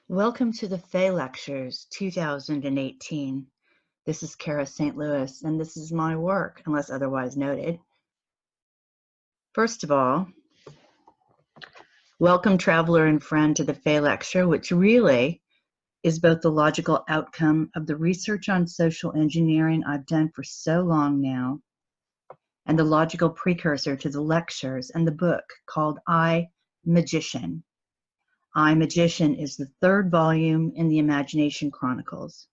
Welcome to the Fae Lectures 2018. This is Kara St. Louis, and this is my work, unless otherwise noted. First of all, welcome traveler and friend to the Fae Lecture, which really is both the logical outcome of the research on social engineering I've done for so long now, and the logical precursor to the lectures and the book called I, Magician. I, Magician is the third volume in the Imagination Chronicles.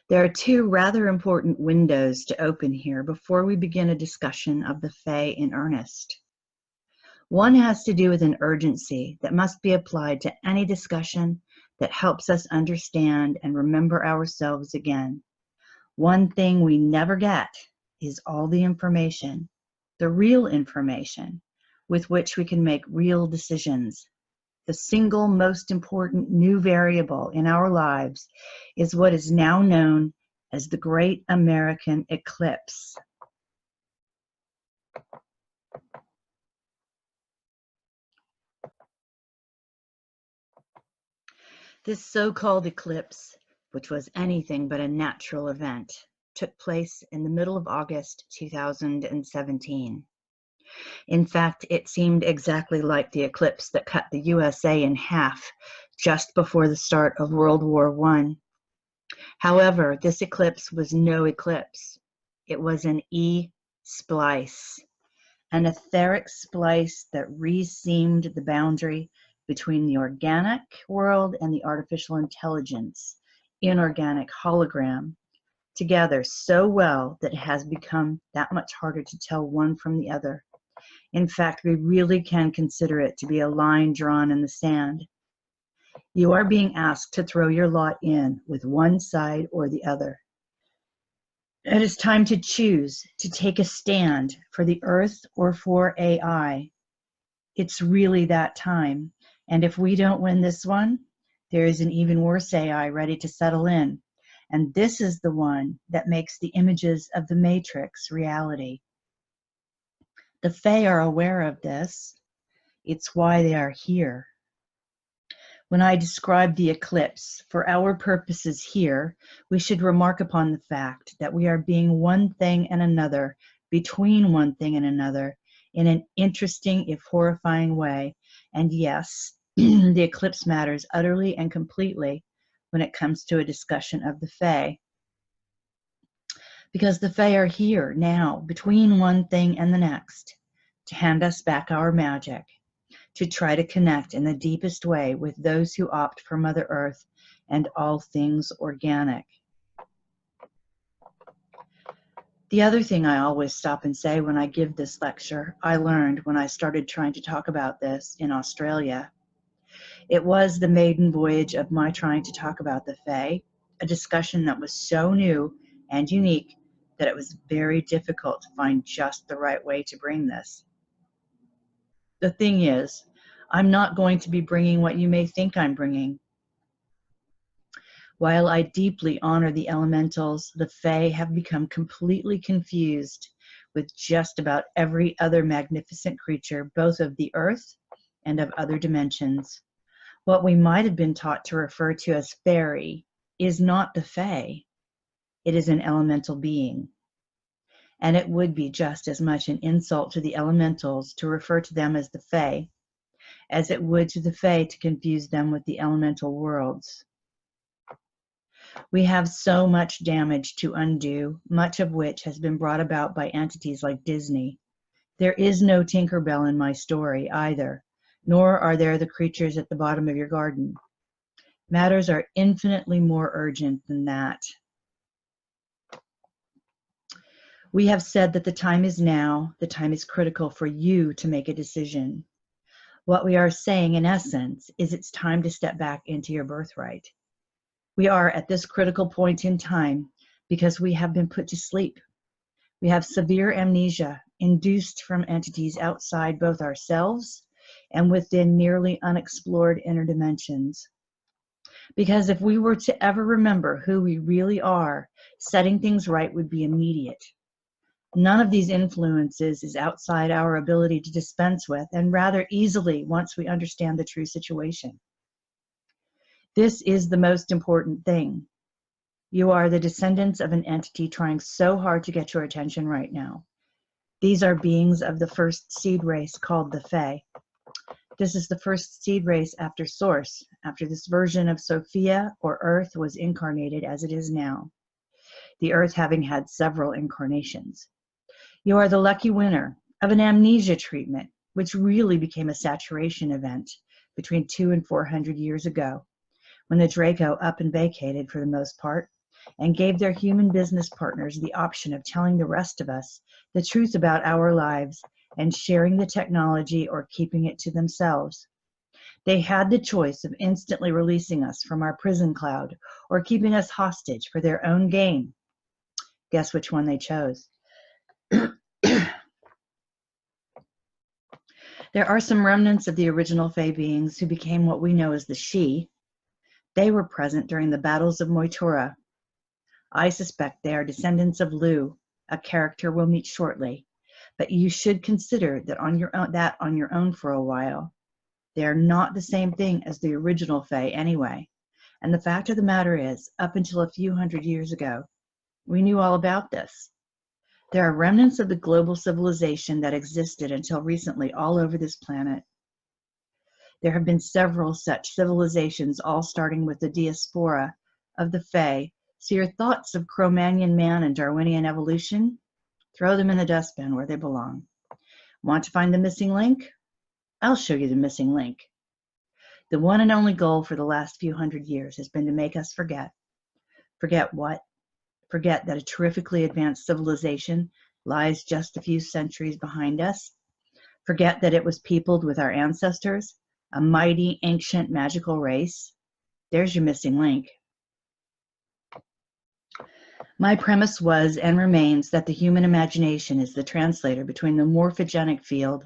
There are two rather important windows to open here before we begin a discussion of the Fae in earnest. One has to do with an urgency that must be applied to any discussion that helps us understand and remember ourselves again. One thing we never get is all the information, the real information, with which we can make real decisions. The single most important new variable in our lives is what is now known as the Great American Eclipse. This so-called eclipse, which was anything but a natural event, took place in the middle of August 2017. In fact, it seemed exactly like the eclipse that cut the USA in half just before the start of World War I. However, this eclipse was no eclipse. It was an E-splice, an etheric splice that re-seamed the boundary between the organic world and the artificial intelligence, inorganic hologram, together so well that it has become that much harder to tell one from the other. In fact, we really can consider it to be a line drawn in the sand. You are being asked to throw your lot in with one side or the other. It is time to choose, to take a stand for the Earth or for AI. It's really that time. And if we don't win this one, there is an even worse AI ready to settle in. And this is the one that makes the images of the Matrix reality. The Fae are aware of this. It's why they are here. When I describe the eclipse, for our purposes here, we should remark upon the fact that we are being one thing and another, between one thing and another, in an interesting, if horrifying way. And yes, the eclipse matters utterly and completely when it comes to a discussion of the Fae. Because the Fae are here now, between one thing and the next, to hand us back our magic, to try to connect in the deepest way with those who opt for Mother Earth and all things organic. The other thing I always stop and say when I give this lecture, I learned when I started trying to talk about this in Australia. It was the maiden voyage of my trying to talk about the Fae, a discussion that was so new and unique that it was very difficult to find just the right way to bring this. The thing is, I'm not going to be bringing what you may think I'm bringing. While I deeply honor the elementals, the Fae have become completely confused with just about every other magnificent creature, both of the earth and of other dimensions. What we might have been taught to refer to as fairy is not the Fae. It is an elemental being. And it would be just as much an insult to the elementals to refer to them as the Fae as it would to the Fae to confuse them with the elemental worlds. We have so much damage to undo, much of which has been brought about by entities like Disney. There is no Tinkerbell in my story either, nor are there the creatures at the bottom of your garden. Matters are infinitely more urgent than that. We have said that the time is now, the time is critical for you to make a decision. What we are saying, in essence, is it's time to step back into your birthright. We are at this critical point in time because we have been put to sleep. We have severe amnesia induced from entities outside both ourselves and within nearly unexplored inner dimensions. Because if we were to ever remember who we really are, setting things right would be immediate. None of these influences is outside our ability to dispense with, and rather easily once we understand the true situation. This is the most important thing. You are the descendants of an entity trying so hard to get your attention right now. These are beings of the first seed race called the Fae. This is the first seed race after Source, after this version of Sophia or Earth was incarnated as it is now, the Earth having had several incarnations. You are the lucky winner of an amnesia treatment, which really became a saturation event between 200 and 400 years ago, when the Draco up and vacated for the most part, and gave their human business partners the option of telling the rest of us the truth about our lives and sharing the technology or keeping it to themselves. They had the choice of instantly releasing us from our prison cloud or keeping us hostage for their own gain. Guess which one they chose? There are some remnants of the original Fae beings who became what we know as the She. They were present during the battles of Moitura. I suspect they are descendants of Lu, a character we'll meet shortly, but you should consider that on your own for a while. They are not the same thing as the original Fae anyway, and the fact of the matter is, up until a few hundred years ago, we knew all about this. There are remnants of the global civilization that existed until recently all over this planet. There have been several such civilizations, all starting with the diaspora of the Fae. So your thoughts of Cro-Magnon man and Darwinian evolution, throw them in the dustbin where they belong. Want to find the missing link? I'll show you the missing link. The one and only goal for the last few hundred years has been to make us forget. Forget what? Forget that a terrifically advanced civilization lies just a few centuries behind us. Forget that it was peopled with our ancestors, a mighty, ancient, magical race. There's your missing link. My premise was and remains that the human imagination is the translator between the morphogenic field,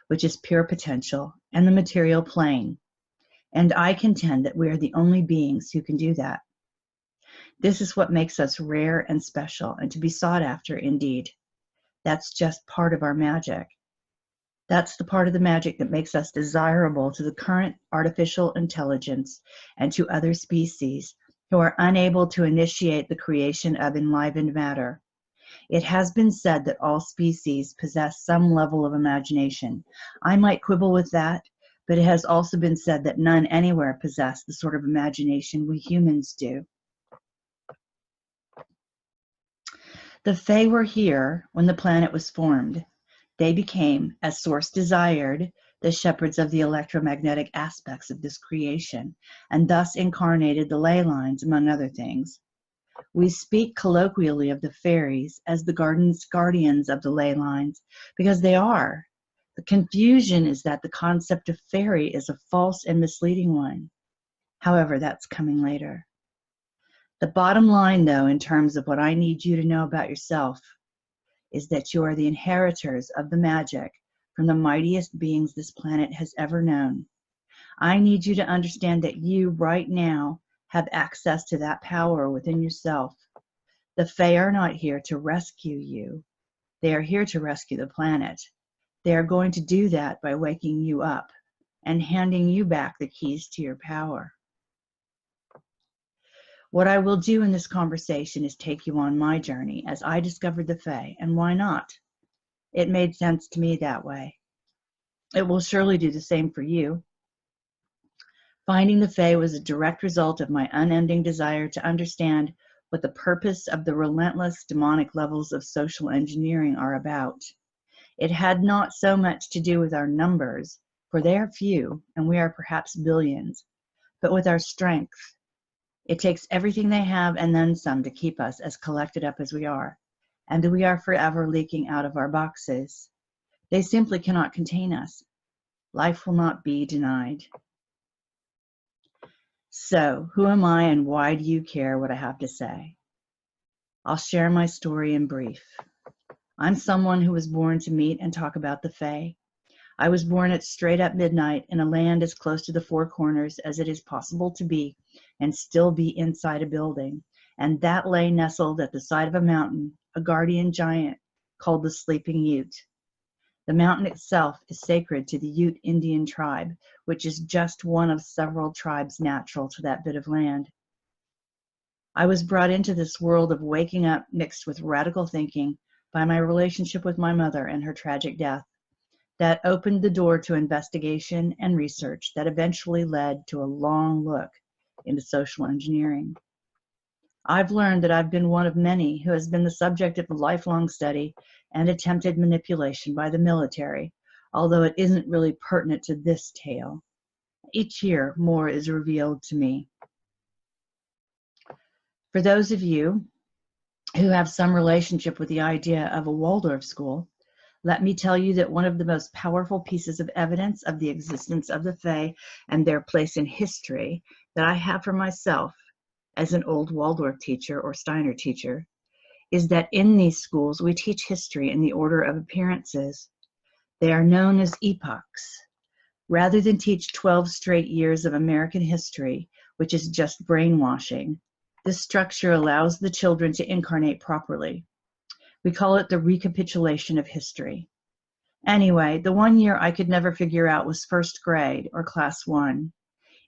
which is pure potential, and the material plane. And I contend that we are the only beings who can do that. This is what makes us rare and special and to be sought after indeed. That's just part of our magic. That's the part of the magic that makes us desirable to the current artificial intelligence and to other species who are unable to initiate the creation of enlivened matter. It has been said that all species possess some level of imagination. I might quibble with that, but it has also been said that none anywhere possess the sort of imagination we humans do. The Fae were here when the planet was formed. They became, as Source desired, the shepherds of the electromagnetic aspects of this creation, and thus incarnated the ley lines, among other things. We speak colloquially of the fairies as the garden's guardians of the ley lines, because they are. The confusion is that the concept of fairy is a false and misleading one. However, that's coming later. The bottom line, though, in terms of what I need you to know about yourself, is that you are the inheritors of the magic from the mightiest beings this planet has ever known. I need you to understand that you, right now, have access to that power within yourself. The Fae are not here to rescue you. They are here to rescue the planet. They are going to do that by waking you up and handing you back the keys to your power. What I will do in this conversation is take you on my journey as I discovered the Fae, and why not? It made sense to me that way. It will surely do the same for you. Finding the Fae was a direct result of my unending desire to understand what the purpose of the relentless demonic levels of social engineering are about. It had not so much to do with our numbers, for they are few, and we are perhaps billions, but with our strength. It takes everything they have and then some to keep us as collected up as we are, and we are forever leaking out of our boxes. They simply cannot contain us. Life will not be denied. So, who am I and why do you care what I have to say? I'll share my story in brief. I'm someone who was born to meet and talk about the Fae. I was born at straight up midnight in a land as close to the Four Corners as it is possible to be and still be inside a building, and that lay nestled at the side of a mountain, a guardian giant called the Sleeping Ute. The mountain itself is sacred to the Ute Indian tribe, which is just one of several tribes natural to that bit of land. I was brought into this world of waking up mixed with radical thinking by my relationship with my mother and her tragic death. That opened the door to investigation and research that eventually led to a long look into social engineering. I've learned that I've been one of many who has been the subject of a lifelong study and attempted manipulation by the military, although it isn't really pertinent to this tale. Each year, more is revealed to me. For those of you who have some relationship with the idea of a Waldorf school, let me tell you that one of the most powerful pieces of evidence of the existence of the Fae and their place in history that I have for myself as an old Waldorf teacher or Steiner teacher is that in these schools we teach history in the order of appearances. They are known as epochs. Rather than teach 12 straight years of American history, which is just brainwashing, this structure allows the children to incarnate properly. We call it the recapitulation of history. Anyway, the one year I could never figure out was first grade or class 1.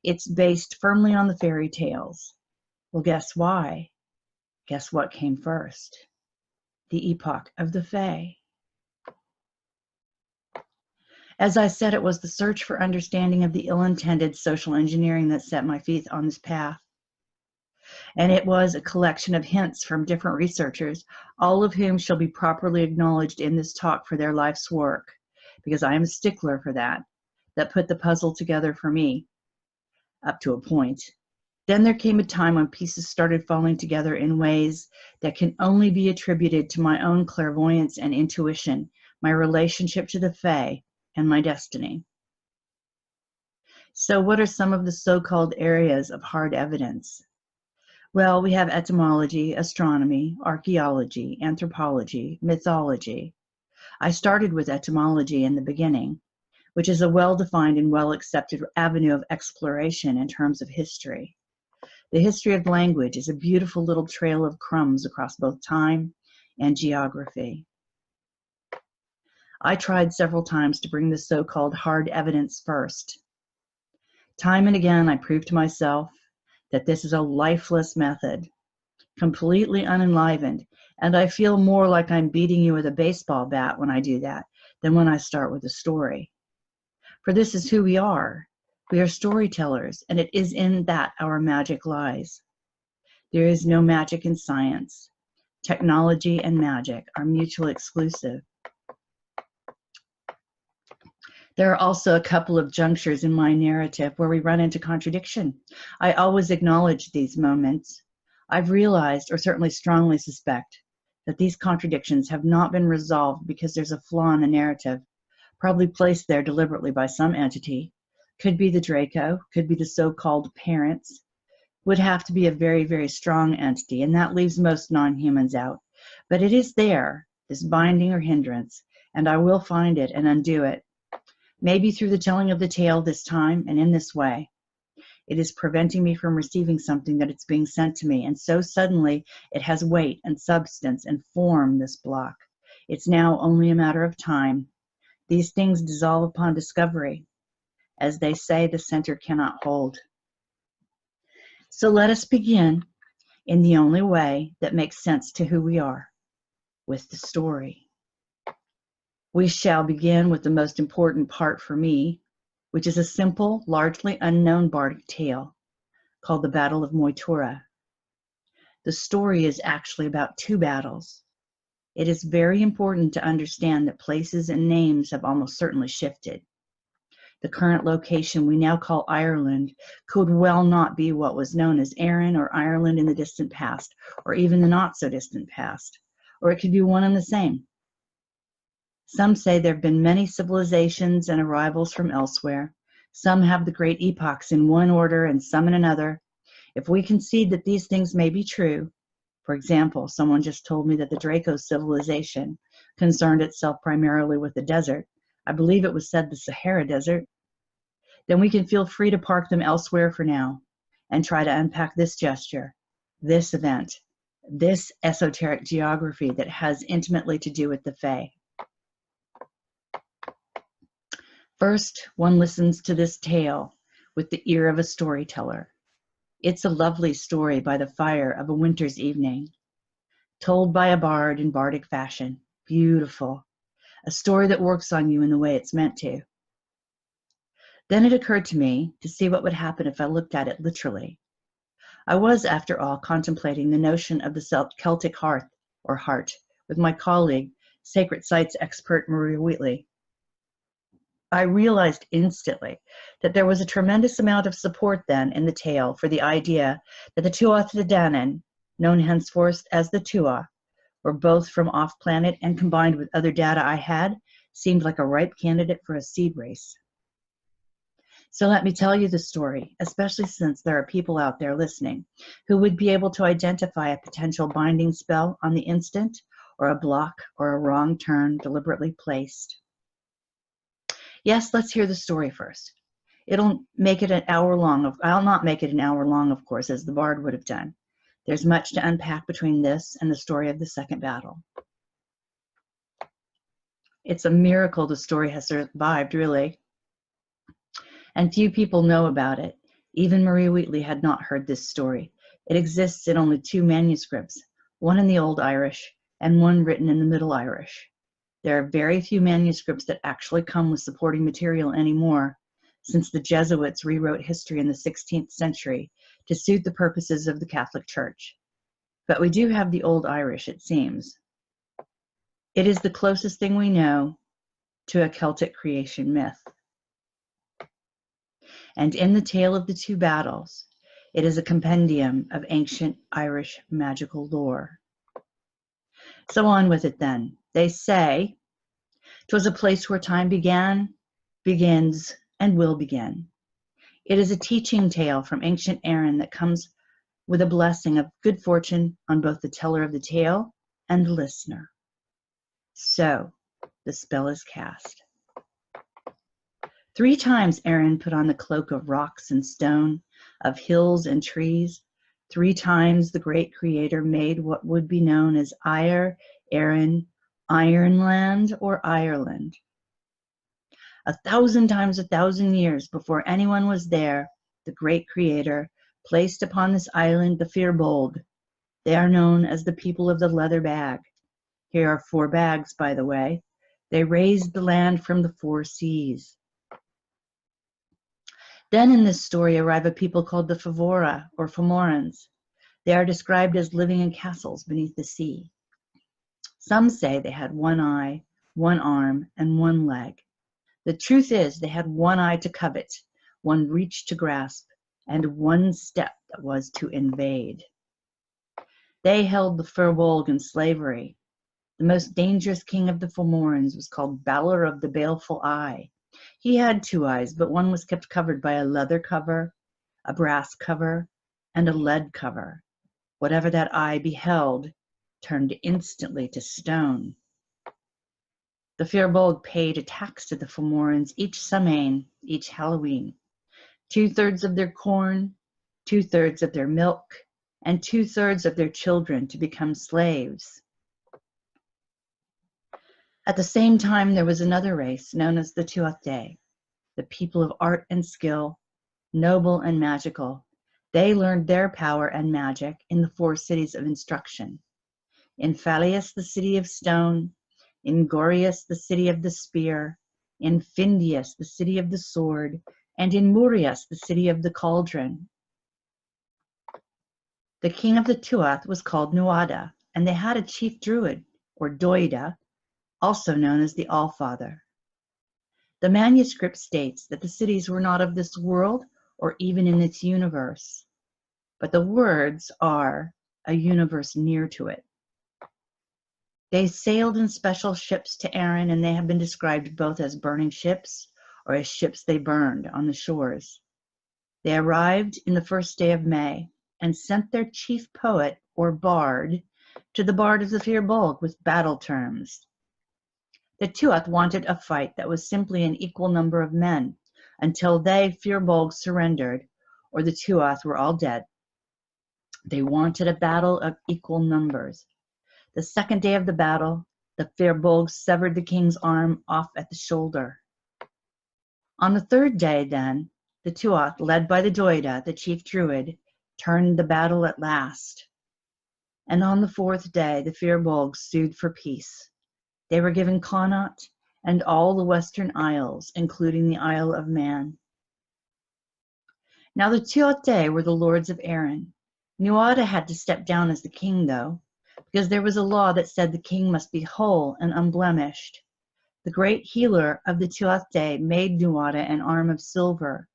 It's based firmly on the fairy tales. Well, guess why? Guess what came first? The epoch of the Fae. As I said, it was the search for understanding of the ill-intended social engineering that set my feet on this path. And it was a collection of hints from different researchers, all of whom shall be properly acknowledged in this talk for their life's work, because I am a stickler for that put the puzzle together for me, up to a point. Then there came a time when pieces started falling together in ways that can only be attributed to my own clairvoyance and intuition, my relationship to the Fae, and my destiny. So what are some of the so-called areas of hard evidence? Well, we have etymology, astronomy, archaeology, anthropology, mythology. I started with etymology in the beginning, which is a well-defined and well-accepted avenue of exploration in terms of history. The history of language is a beautiful little trail of crumbs across both time and geography. I tried several times to bring the so-called hard evidence first. Time and again, I proved to myself that this is a lifeless method, completely unenlivened, and I feel more like I'm beating you with a baseball bat when I do that than when I start with a story. For this is who we are. We are storytellers, and it is in that our magic lies. There is no magic in science. Technology and magic are mutually exclusive. There are also a couple of junctures in my narrative where we run into contradiction. I always acknowledge these moments. I've realized, or certainly strongly suspect, that these contradictions have not been resolved because there's a flaw in the narrative, probably placed there deliberately by some entity. Could be the Draco, could be the so-called parents. Would have to be a very, very strong entity, and that leaves most non-humans out. But it is there, this binding or hindrance, and I will find it and undo it. Maybe through the telling of the tale this time and in this way. It is preventing me from receiving something that it's being sent to me, and so suddenly it has weight and substance and form, this block. It's now only a matter of time. These things dissolve upon discovery. As they say, the center cannot hold. So let us begin in the only way that makes sense to who we are, with the story. We shall begin with the most important part for me, which is a simple, largely unknown bardic tale called the Battle of Moytura. The story is actually about 2 battles. It is very important to understand that places and names have almost certainly shifted. The current location we now call Ireland could well not be what was known as Erin or Ireland in the distant past, or even the not so distant past, or it could be one and the same. Some say there have been many civilizations and arrivals from elsewhere. Some have the great epochs in one order and some in another. If we concede that these things may be true, for example, someone just told me that the Draco civilization concerned itself primarily with the desert. I believe it was said the Sahara Desert. Then we can feel free to park them elsewhere for now and try to unpack this gesture, this event, this esoteric geography that has intimately to do with the Fae. First, one listens to this tale with the ear of a storyteller. It's a lovely story by the fire of a winter's evening, told by a bard in bardic fashion. Beautiful. A story that works on you in the way it's meant to. Then it occurred to me to see what would happen if I looked at it literally. I was, after all, contemplating the notion of the Celtic hearth, or heart, with my colleague, sacred sites expert Maria Wheatley. I realized instantly that there was a tremendous amount of support then in the tale for the idea that the Tuatha De Danann, known henceforth as the Tua, were both from off-planet, and combined with other data I had, seemed like a ripe candidate for a seed race. So let me tell you the story, especially since there are people out there listening who would be able to identify a potential binding spell on the instant, or a block or a wrong turn deliberately placed. Yes, let's hear the story first. It'll make it an hour long. I'll not make it an hour long, of course, as the bard would have done. There's much to unpack between this and the story of the second battle. It's a miracle the story has survived, really. And few people know about it. Even Maria Wheatley had not heard this story. It exists in only 2 manuscripts, one in the Old Irish and one written in the Middle Irish. There are very few manuscripts that actually come with supporting material anymore, since the Jesuits rewrote history in the 16th century to suit the purposes of the Catholic Church. But we do have the Old Irish, it seems. It is the closest thing we know to a Celtic creation myth. And in the tale of the 2 battles, it is a compendium of ancient Irish magical lore. So on with it then. They say, "'Twas a place where time began, begins, and will begin." It is a teaching tale from ancient Erin that comes with a blessing of good fortune on both the teller of the tale and the listener. So, the spell is cast. 3 times Erin put on the cloak of rocks and stone, of hills and trees. 3 times the great creator made what would be known as Ire, Erin, Ironland, or Ireland. 1,000 times 1,000 years before anyone was there, the great creator placed upon this island the Firbolg. They are known as the people of the leather bag. Here are 4 bags, by the way. They raised the land from the 4 seas. Then in this story arrive a people called the Favora, or Fomorans. They are described as living in castles beneath the sea. Some say they had 1 eye, 1 arm, and 1 leg. The truth is they had 1 eye to covet, 1 reach to grasp, and 1 step that was to invade. They held the Firbolg in slavery. The most dangerous king of the Fomorans was called Balor of the Baleful Eye. He had 2 eyes, but one was kept covered by a leather cover, a brass cover, and a lead cover. Whatever that eye beheld turned instantly to stone. The Firbolg paid a tax to the Fomorans each Samhain, each Halloween. 2/3 of their corn, 2/3 of their milk, and 2/3 of their children to become slaves. At the same time, there was another race known as the Tuatha, the people of art and skill, noble and magical. They learned their power and magic in the 4 cities of instruction. In Phalius, the city of stone, in Gorius, the city of the spear, in Findius, the city of the sword, and in Murius, the city of the cauldron. The king of the Tuath was called Nuada, and they had a chief druid, or Doida, also known as the Allfather. The manuscript states that the cities were not of this world or even in its universe, but the words are a universe near to it. They sailed in special ships to Erin, and they have been described both as burning ships or as ships they burned on the shores. They arrived in the first day of May and sent their chief poet, or bard, to the bard of the Firbolg with battle terms. The Tuath wanted a fight that was simply an equal number of men until they, Firbolg, surrendered, or the Tuath were all dead. They wanted a battle of equal numbers. The second day of the battle, the Firbolg severed the king's arm off at the shoulder. On the third day, then, the Tuath, led by the Doida, the chief druid, turned the battle at last. And on the fourth day, the Firbolg sued for peace. They were given Connaught and all the Western Isles, including the Isle of Man. Now the Tuatha were the lords of Erin. Nuada had to step down as the king, though, because there was a law that said the king must be whole and unblemished. The great healer of the Tuatha made Nuada an arm of silver,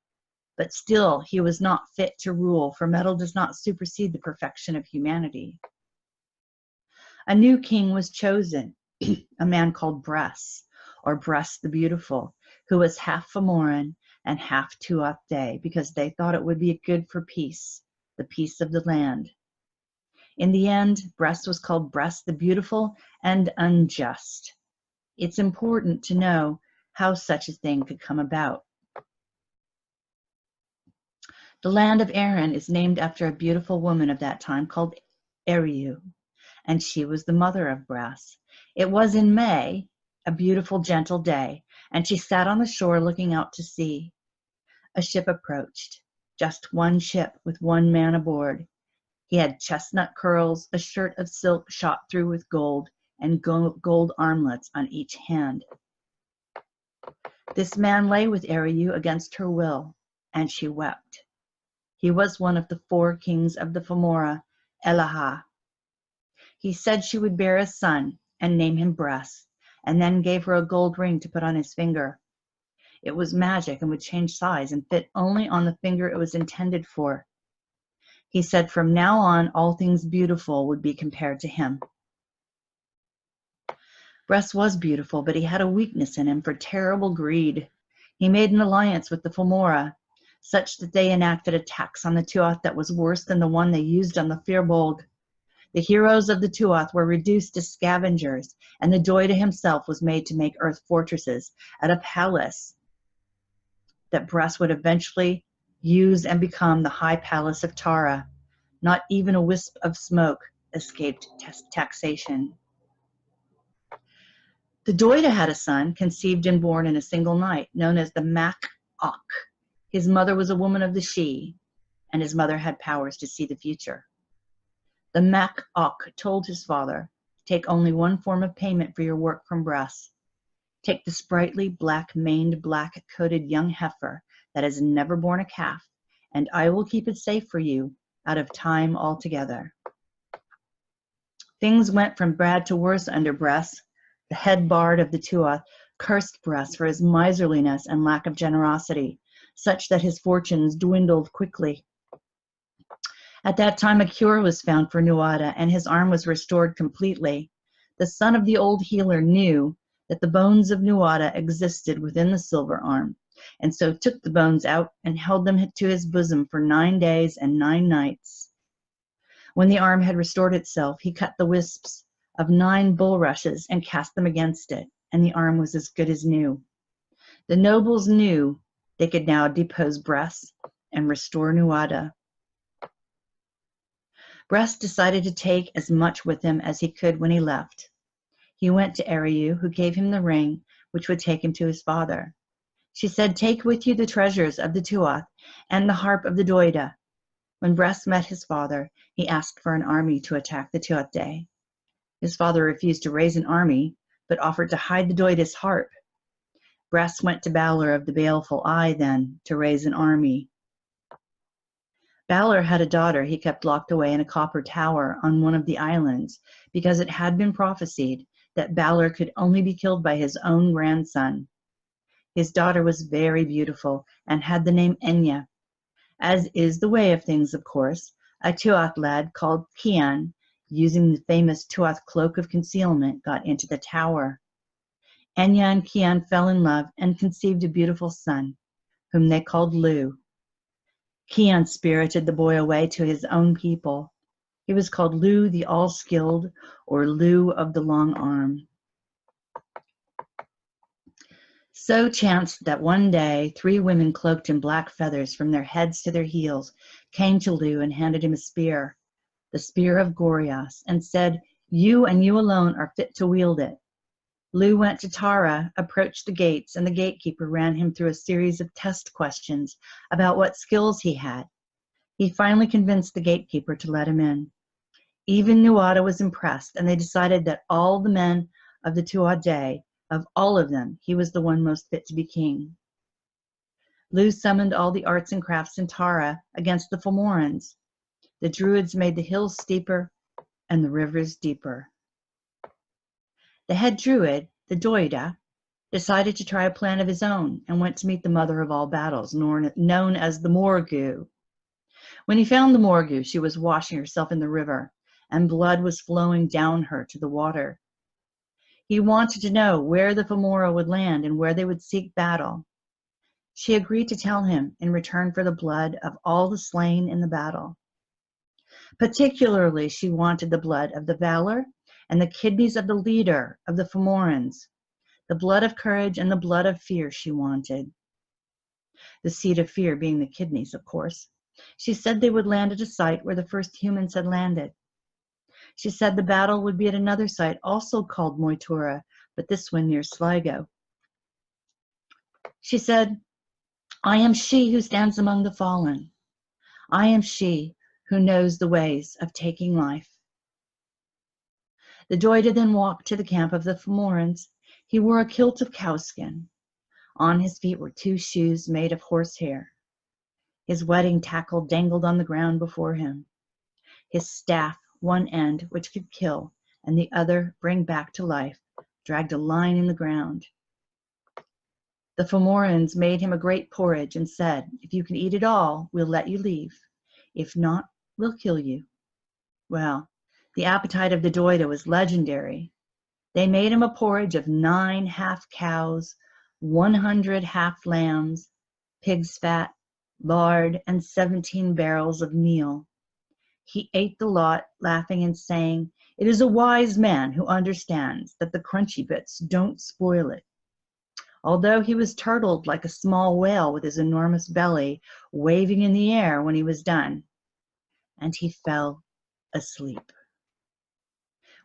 but still he was not fit to rule, for metal does not supersede the perfection of humanity. A new king was chosen, a man called Bress, or Bress the Beautiful, who was half Fomoran and half Tuatha, because they thought it would be good for peace, the peace of the land. In the end, Bress was called Bress the Beautiful and Unjust. It's important to know how such a thing could come about. The land of Erin is named after a beautiful woman of that time called Eriu, and she was the mother of Bress. It was in May, a beautiful, gentle day, and she sat on the shore looking out to sea. A ship approached, just one ship with one man aboard. He had chestnut curls, a shirt of silk shot through with gold, and gold armlets on each hand. This man lay with Eriu against her will, and she wept. He was one of the 4 kings of the Fomora, Elaha. He said she would bear a son and name him Bress, and then gave her a gold ring to put on his finger. It was magic and would change size and fit only on the finger it was intended for. He said from now on all things beautiful would be compared to him. Bress was beautiful, but he had a weakness in him for terrible greed. He made an alliance with the Fomora, such that they enacted a tax on the Tuath that was worse than the one they used on the Firbolg. The heroes of the Tuath were reduced to scavengers, and the Doida himself was made to make earth fortresses at a palace that Bress would eventually use and become the High Palace of Tara. Not even a wisp of smoke escaped taxation. The Doida had a son, conceived and born in a single night, known as the Mac Ok. His mother was a woman of the Sidhe, and his mother had powers to see the future. The Mac Ok told his father, take only one form of payment for your work from Bress. Take the sprightly, black-maned, black-coated young heifer that has never borne a calf, and I will keep it safe for you out of time altogether. Things went from bad to worse under Bress. The head bard of the Tuath cursed Bress for his miserliness and lack of generosity, such that his fortunes dwindled quickly. At that time, a cure was found for Nuada, and his arm was restored completely. The son of the old healer knew that the bones of Nuada existed within the silver arm, and so took the bones out and held them to his bosom for 9 days and 9 nights. When the arm had restored itself, he cut the wisps of 9 bulrushes and cast them against it, and the arm was as good as new. The nobles knew they could now depose Bress and restore Nuada. Bress decided to take as much with him as he could when he left. He went to Eriu, who gave him the ring, which would take him to his father. She said, take with you the treasures of the Tuath and the harp of the Doida. When Bress met his father, he asked for an army to attack the Tuatha. His father refused to raise an army, but offered to hide the Doida's harp. Bress went to Balor of the Baleful Eye then to raise an army. Balor had a daughter he kept locked away in a copper tower on one of the islands, because it had been prophesied that Balor could only be killed by his own grandson. His daughter was very beautiful and had the name Enya. As is the way of things, of course, a Tuath lad called Kian, using the famous Tuath cloak of concealment, got into the tower. Enya and Kian fell in love and conceived a beautiful son, whom they called Lu. Kian spirited the boy away to his own people. He was called Lu the All-Skilled, or Lu of the Long Arm. So chanced that one day 3 women cloaked in black feathers from their heads to their heels came to Lu and handed him a spear, the spear of Gorias, and said, you and you alone are fit to wield it. Lu went to Tara, approached the gates, and the gatekeeper ran him through a series of test questions about what skills he had. He finally convinced the gatekeeper to let him in. Even Nuada was impressed, and they decided that all the men of the Tuatha, of all of them, he was the one most fit to be king. Lu summoned all the arts and crafts in Tara against the Fomorans. The Druids made the hills steeper and the rivers deeper. The head Druid, the Doida, decided to try a plan of his own and went to meet the mother of all battles, known as the Morgu. When he found the Morgu, she was washing herself in the river, and blood was flowing down her to the water. He wanted to know where the Fomora would land and where they would seek battle. She agreed to tell him in return for the blood of all the slain in the battle. Particularly, she wanted the blood of the valor and the kidneys of the leader of the Fomorans. The blood of courage and the blood of fear she wanted. The seed of fear being the kidneys, of course. She said they would land at a site where the first humans had landed. She said the battle would be at another site, also called Moitura, but this one near Sligo. She said, I am she who stands among the fallen. I am she who knows the ways of taking life. The Doida then walked to the camp of the Fomorans. He wore a kilt of cowskin. On his feet were 2 shoes made of horsehair. His wedding tackle dangled on the ground before him. His staff, one end which could kill and the other bring back to life, dragged a line in the ground. The Fomorans made him a great porridge and said, if you can eat it all, we'll let you leave. If not, we'll kill you. Well, the appetite of the Doida was legendary. They made him a porridge of 9 half cows, 100 half lambs, pig's fat, lard, and 17 barrels of meal. He ate the lot, laughing and saying, it is a wise man who understands that the crunchy bits don't spoil it. Although he was turtled like a small whale with his enormous belly waving in the air when he was done, and he fell asleep.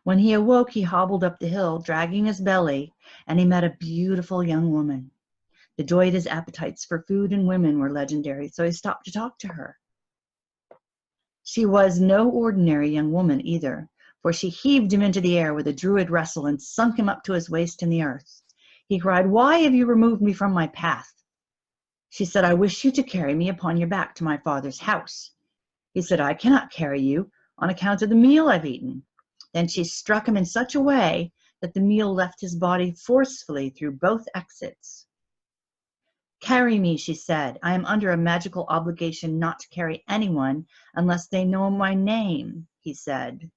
When he awoke, he hobbled up the hill, dragging his belly, and he met a beautiful young woman. The Doida's appetites for food and women were legendary, so he stopped to talk to her. She was no ordinary young woman either, for she heaved him into the air with a druid wrestle and sunk him up to his waist in the earth. He cried, why have you removed me from my path? She said, I wish you to carry me upon your back to my father's house. He said, I cannot carry you on account of the meal I've eaten. Then she struck him in such a way that the meal left his body forcefully through both exits. Carry me, she said. I am under a magical obligation not to carry anyone unless they know my name, he said.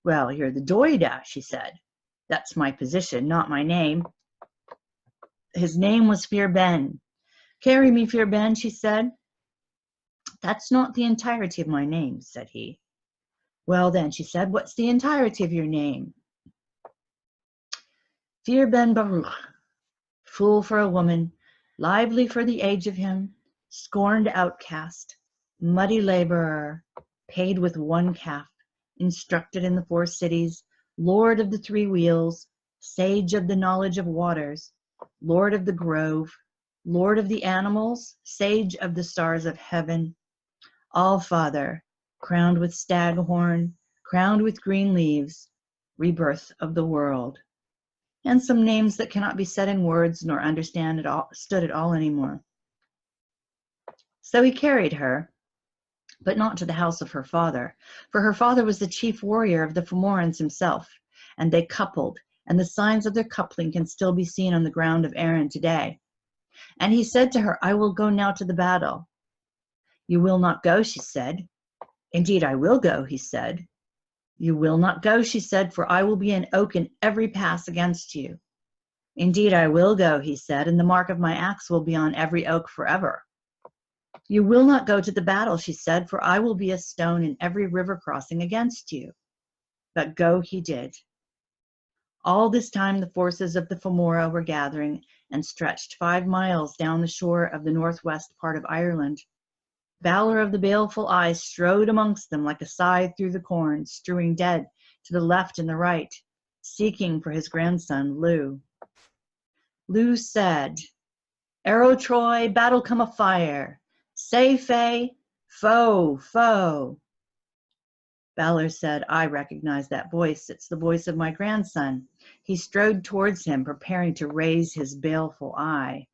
Well, you're the Doida, she said. That's my position, not my name. His name was Fear Ben. Carry me, Fear Ben, she said. That's not the entirety of my name, said he. Well then, she said, what's the entirety of your name? Fear Ben Baruch, fool for a woman, lively for the age of him, scorned outcast, muddy laborer, paid with 1 calf, instructed in the 4 cities, lord of the 3 wheels, sage of the knowledge of waters, lord of the grove, lord of the animals, sage of the stars of heaven, all-father, crowned with staghorn, crowned with green leaves, rebirth of the world. And some names that cannot be said in words nor understood at all anymore. So he carried her, but not to the house of her father, for her father was the chief warrior of the Fomorans himself, and they coupled, and the signs of their coupling can still be seen on the ground of Erin today. And he said to her, I will go now to the battle. You will not go, she said. Indeed, I will go, he said. You will not go, she said, for I will be an oak in every pass against you. Indeed, I will go, he said, and the mark of my axe will be on every oak forever. You will not go to the battle, she said, for I will be a stone in every river crossing against you. But go he did. All this time the forces of the Fomora were gathering and stretched 5 miles down the shore of the northwest part of Ireland. Valor of the baleful eye strode amongst them like a scythe through the corn, strewing dead to the left and the right, seeking for his grandson, Lu. Lu said, "Arrow Troy, battle come a fire. Say, Fae, foe, foe." Balor said, "I recognize that voice. It's the voice of my grandson." He strode towards him, preparing to raise his baleful eye.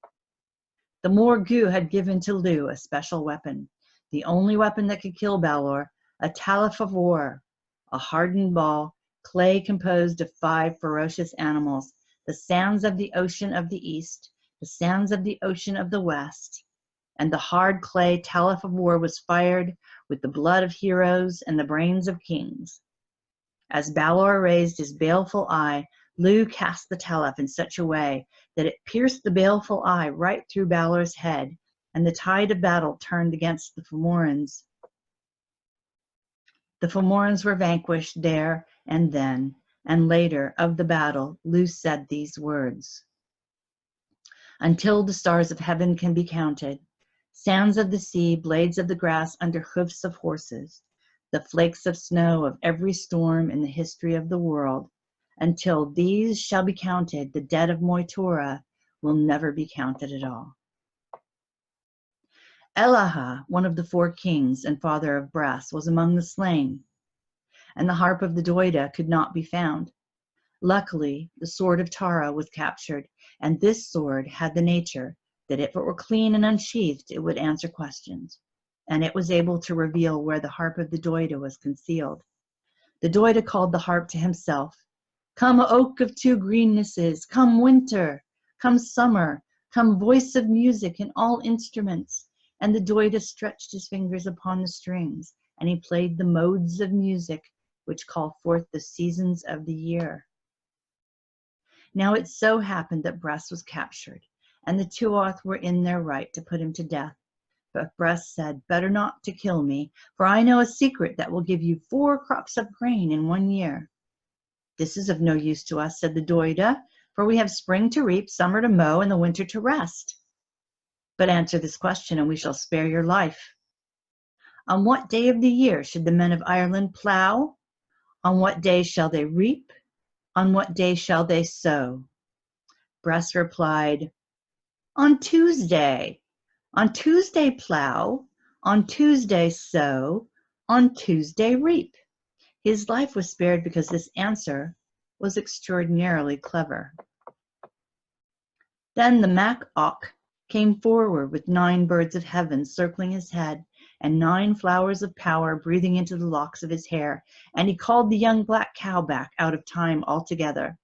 The Morgul had given to Lu a special weapon, the only weapon that could kill Balor, a Talith of War, a hardened ball, clay composed of 5 ferocious animals, the sands of the ocean of the east, the sands of the ocean of the west. And the hard clay Talith of War was fired with the blood of heroes and the brains of kings. As Balor raised his baleful eye, Lu cast the Talith in such a way that it pierced the baleful eye right through Balor's head, and the tide of battle turned against the Fomorans. The Fomorans were vanquished there and then, and later of the battle, Lu said these words: "Until the stars of heaven can be counted, sands of the sea, blades of the grass under hoofs of horses, the flakes of snow of every storm in the history of the world, until these shall be counted, the dead of Moytura will never be counted at all." Elaha, one of the 4 kings and father of Brass, was among the slain, and the harp of the Doida could not be found. Luckily, the sword of Tara was captured, and this sword had the nature that if it were clean and unsheathed, it would answer questions, and it was able to reveal where the harp of the Doida was concealed. The Doida called the harp to himself, "Come, oak of 2 greennesses, come winter, come summer, come voice of music in all instruments." And the Doida stretched his fingers upon the strings, and he played the modes of music which call forth the seasons of the year. Now it so happened that Bress was captured, and the Tuath were in their right to put him to death. But Bress said, "Better not to kill me, for I know a secret that will give you 4 crops of grain in 1 year." "This is of no use to us," said the Doida, "for we have spring to reap, summer to mow, and the winter to rest." "But answer this question, and we shall spare your life. On what day of the year should the men of Ireland plow? On what day shall they reap? On what day shall they sow?" Bress replied, "On Tuesday. On Tuesday plow, on Tuesday sow, on Tuesday reap." His life was spared because this answer was extraordinarily clever. Then the Mac Auk came forward with 9 birds of heaven circling his head, and 9 flowers of power breathing into the locks of his hair, and he called the young black cow back out of time altogether.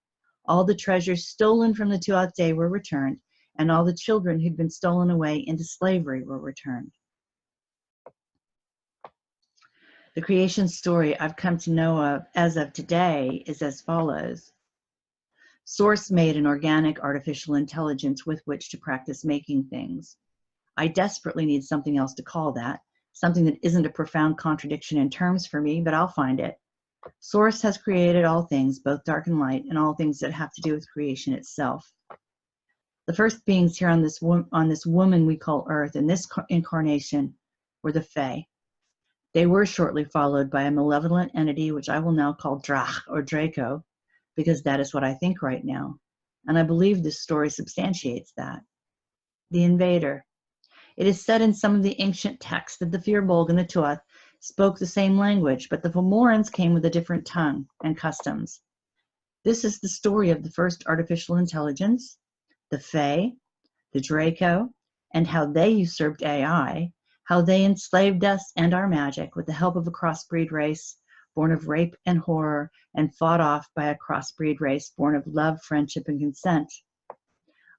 All the treasures stolen from the Tuath Day were returned, and all the children who'd been stolen away into slavery were returned. The creation story I've come to know of as of today is as follows. Source made an organic artificial intelligence with which to practice making things. I desperately need something else to call that, something that isn't a profound contradiction in terms for me, but I'll find it. Source has created all things, both dark and light, and all things that have to do with creation itself. The first beings here on this woman we call Earth in this incarnation were the Fae. They were shortly followed by a malevolent entity which I will now call Drach or Draco, because that is what I think right now, and I believe this story substantiates that. The invader. It is said in some of the ancient texts that the Firbolg and the Tuath spoke the same language, but the Fomorans came with a different tongue and customs. This is the story of the first artificial intelligence, the Fae, the Draco, and how they usurped AI, how they enslaved us and our magic with the help of a crossbreed race born of rape and horror and fought off by a crossbreed race born of love, friendship, and consent.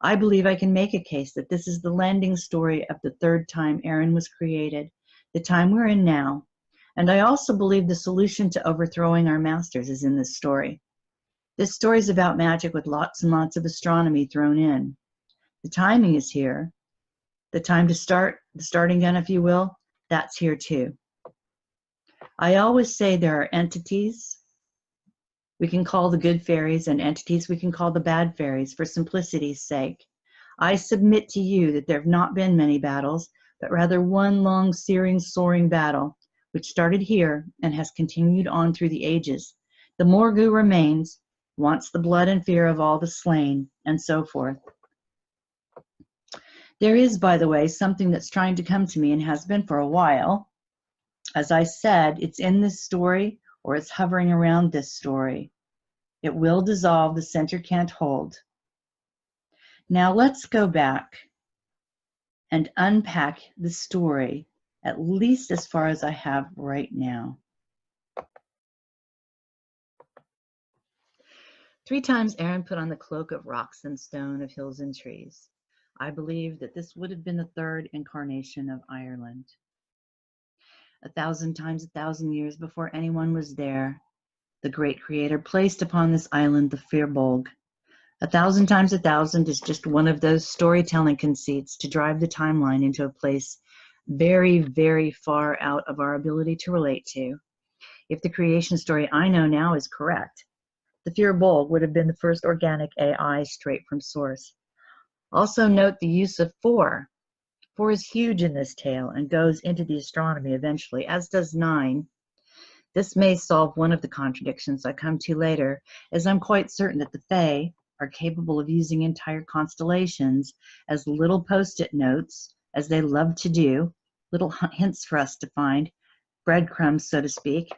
I believe I can make a case that this is the landing story of the 3rd time Aaron was created, the time we're in now, and I also believe the solution to overthrowing our masters is in this story. This story is about magic with lots and lots of astronomy thrown in. The timing is here. The time to start, the starting gun, if you will, that's here too. I always say there are entities we can call the good fairies and entities we can call the bad fairies for simplicity's sake. I submit to you that there have not been many battles, but rather one long, searing, soaring battle, which started here and has continued on through the ages. The Morgul remains, wants the blood and fear of all the slain, and so forth. There is, by the way, something that's trying to come to me and has been for a while. As I said, it's in this story or it's hovering around this story. It will dissolve, the center can't hold. Now let's go back and unpack the story, at least as far as I have right now. 3 times Aaron put on the cloak of rocks and stone, of hills and trees. I believe that this would have been the 3rd incarnation of Ireland. 1,000 times 1,000 years before anyone was there, the great creator placed upon this island the Firbolg. 1,000 times 1,000 is just one of those storytelling conceits to drive the timeline into a place very, very far out of our ability to relate to. If the creation story I know now is correct, the Firbolg would have been the first organic AI straight from source. Also note the use of 4. 4 is huge in this tale and goes into the astronomy eventually, as does 9. This may solve one of the contradictions I come to later, as I'm quite certain that the Fae are capable of using entire constellations as little post-it notes, as they love to do, little hints for us to find, breadcrumbs, so to speak.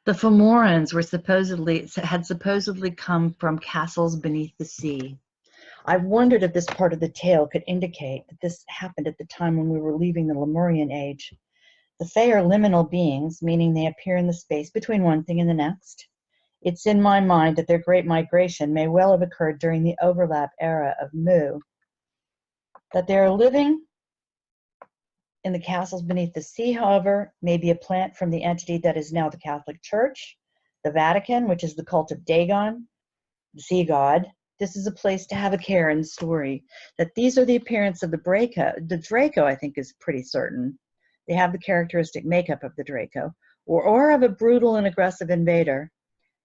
The Fomorans had supposedly come from castles beneath the sea. I've wondered if this part of the tale could indicate that this happened at the time when we were leaving the Lemurian age. The Fae are liminal beings, meaning they appear in the space between one thing and the next. It's in my mind that their great migration may well have occurred during the overlap era of Mu. That they are living in the castles beneath the sea, however, may be a plant from the entity that is now the Catholic Church, the Vatican, which is the cult of Dagon, the sea god. This is a place to have a care in the story. That these are the appearance of the Draco. The Draco, I think, is pretty certain. They have the characteristic makeup of the Draco, or of a brutal and aggressive invader.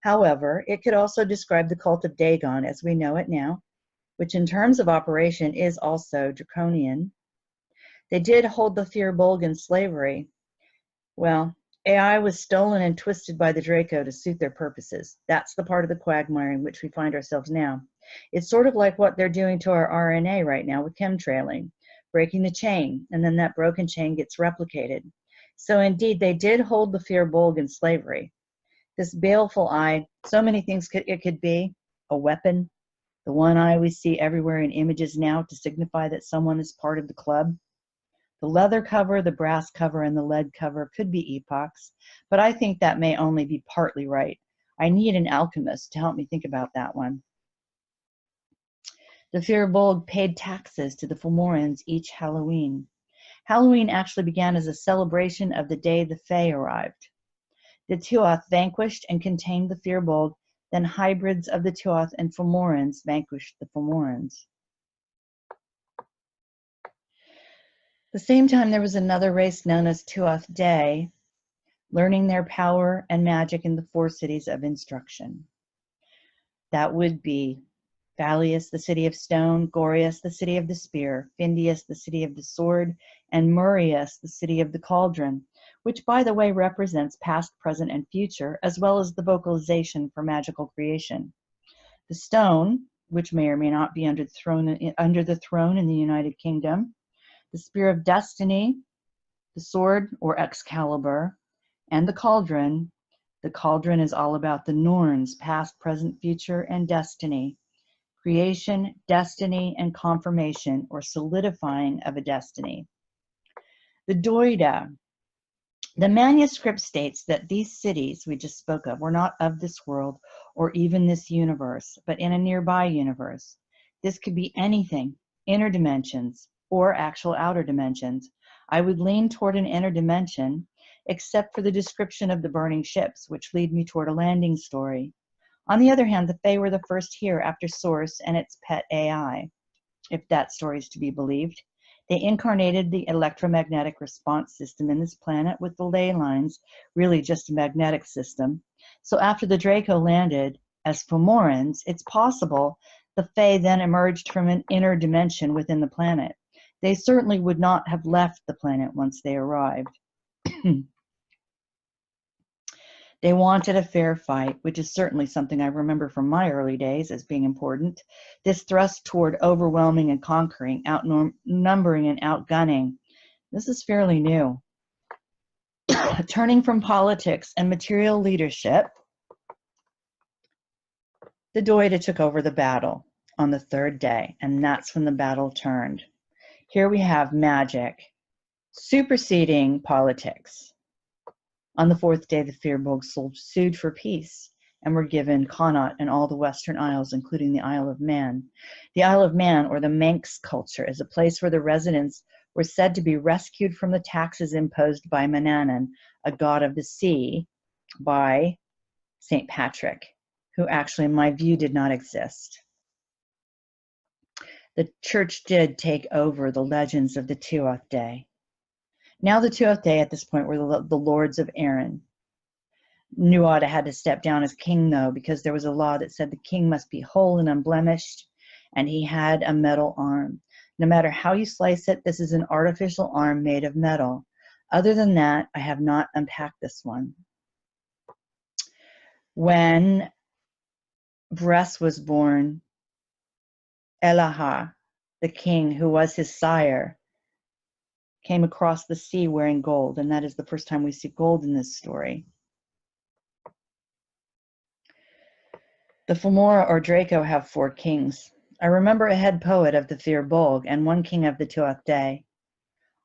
However, it could also describe the cult of Dagon as we know it now, which in terms of operation is also draconian. They did hold the Firbolg in slavery. Well, AI was stolen and twisted by the Draco to suit their purposes. That's the part of the quagmire in which we find ourselves now. It's sort of like what they're doing to our RNA right now with chemtrailing, breaking the chain, and then that broken chain gets replicated. So indeed, they did hold the Firbolg in slavery. This baleful eye, so many things it could be. A weapon, the one eye we see everywhere in images now to signify that someone is part of the club. The leather cover, the brass cover, and the lead cover could be epochs, but I think that may only be partly right. I need an alchemist to help me think about that one. The Firbolg paid taxes to the Fomorans each Halloween. Halloween actually began as a celebration of the day the Fae arrived. The Tuath vanquished and contained the Firbolg, then hybrids of the Tuath and Fomorans vanquished the Fomorans. At the same time, there was another race known as Tuath Day, learning their power and magic in the 4 cities of instruction. That would be Valius, the city of stone, Gorius, the city of the spear, Findius, the city of the sword, and Murius, the city of the cauldron, which, by the way, represents past, present, and future, as well as the vocalization for magical creation. The stone, which may or may not be under the throne in the United Kingdom, the spear of destiny, the sword or Excalibur, and the cauldron. The cauldron is all about the Norns, past, present, future, and destiny. Creation, destiny, and confirmation, or solidifying of a destiny. The Doida. The manuscript states that these cities we just spoke of were not of this world or even this universe, but in a nearby universe. This could be anything, inner dimensions, or actual outer dimensions. I would lean toward an inner dimension, except for the description of the burning ships, which lead me toward a landing story. On the other hand, the Fae were the first here after Source and its pet AI, if that story is to be believed. They incarnated the electromagnetic response system in this planet with the ley lines, really just a magnetic system. So after the Draco landed as Fomorans, it's possible the Fae then emerged from an inner dimension within the planet. They certainly would not have left the planet once they arrived. They wanted a fair fight, which is certainly something I remember from my early days as being important. This thrust toward overwhelming and conquering, outnumbering and outgunning, this is fairly new. Turning from politics and material leadership, the Doida took over the battle on the third day, and that's when the battle turned. Here we have magic superseding politics. On the fourth day, the Firbolg sued for peace and were given Connaught and all the Western Isles, including the Isle of Man. The Isle of Man, or the Manx culture, is a place where the residents were said to be rescued from the taxes imposed by Manannan, a god of the sea, by St. Patrick, who actually, in my view, did not exist. The church did take over the legends of the Tuath Day. Now the Tuath Day at this point were the lords of Erin. Nuada had to step down as king, though, because there was a law that said the king must be whole and unblemished, and he had a metal arm. No matter how you slice it, this is an artificial arm made of metal. Other than that, I have not unpacked this one. When Bress was born, Elaha, the king who was his sire, came across the sea wearing gold, and that is the first time we see gold in this story. The Fomora or Draco have 4 kings. I remember a head poet of the Firbolg and 1 king of the Tuath Day.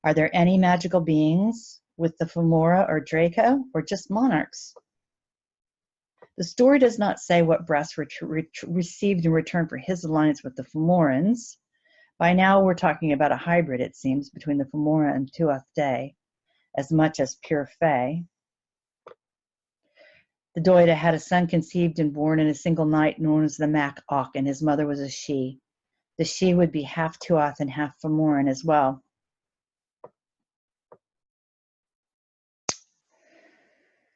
Are there any magical beings with the Fomora or Draco, or just monarchs? The story does not say what Bress received in return for his alliance with the Fomorans. By now we're talking about a hybrid, it seems, between the Fomora and Tuath Day, as much as pure Fae. The Doida had a son conceived and born in a single night known as the Mac Och, and his mother was a she. The she would be half Tuath and half Fomoran as well.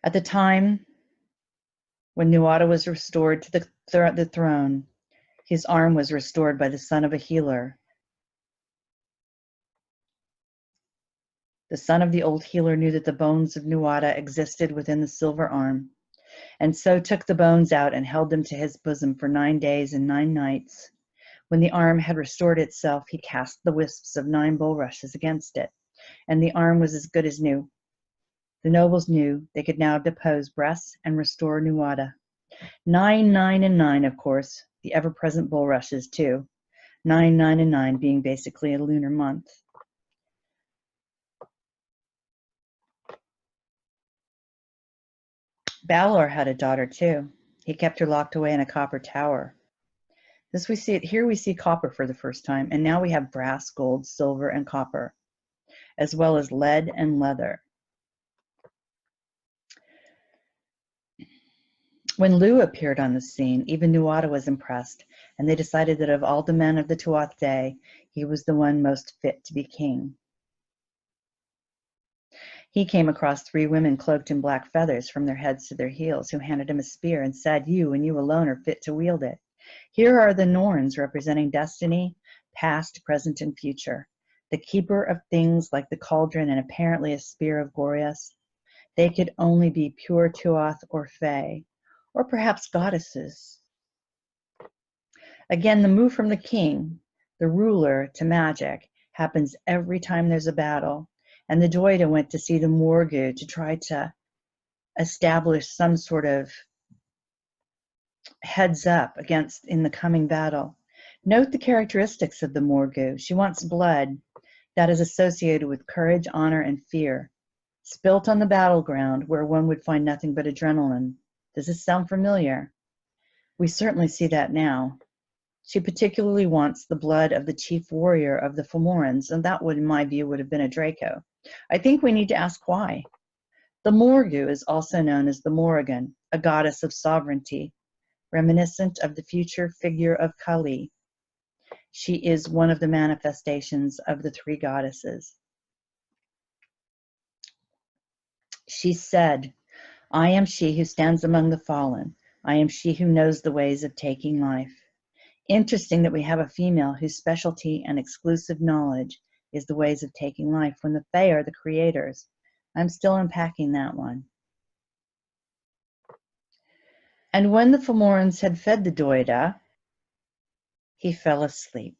At the time when Nuada was restored to the throne, his arm was restored by the son of a healer. The son of the old healer knew that the bones of Nuada existed within the silver arm, and so took the bones out and held them to his bosom for 9 days and 9 nights. When the arm had restored itself, he cast the wisps of 9 bulrushes against it, and the arm was as good as new. The nobles knew they could now depose Bress and restore Nuada. 9, 9, and 9, of course, the ever-present bulrushes too. 9, 9, and 9 being basically a lunar month. Balor had a daughter too. He kept her locked away in a copper tower. Here we see copper for the first time, and now we have brass, gold, silver, and copper, as well as lead and leather. When Lu appeared on the scene, even Nuada was impressed, and they decided that of all the men of the Tuath Day, he was the one most fit to be king. He came across 3 women cloaked in black feathers from their heads to their heels, who handed him a spear and said, "You and you alone are fit to wield it." Here are the Norns representing destiny, past, present, and future. The keeper of things like the cauldron and apparently a spear of Boreas. They could only be pure Tuath or Fae, or perhaps goddesses. Again, the move from the king, the ruler, to magic happens every time there's a battle. And the Doida went to see the Morgu to try to establish some sort of heads up in the coming battle. Note the characteristics of the Morgu. She wants blood that is associated with courage, honor, and fear, spilt on the battleground where one would find nothing but adrenaline. Does this sound familiar? We certainly see that now. She particularly wants the blood of the chief warrior of the Fomorans, and that would, in my view, would have been a Draco. I think we need to ask why. The Morgu is also known as the Morrigan, a goddess of sovereignty, reminiscent of the future figure of Kali. She is one of the manifestations of the 3 goddesses. She said, "I am she who stands among the fallen. I am she who knows the ways of taking life." Interesting that we have a female whose specialty and exclusive knowledge is the ways of taking life, when the Fae are the creators. I'm still unpacking that one. And when the Fomorans had fed the Doida, he fell asleep.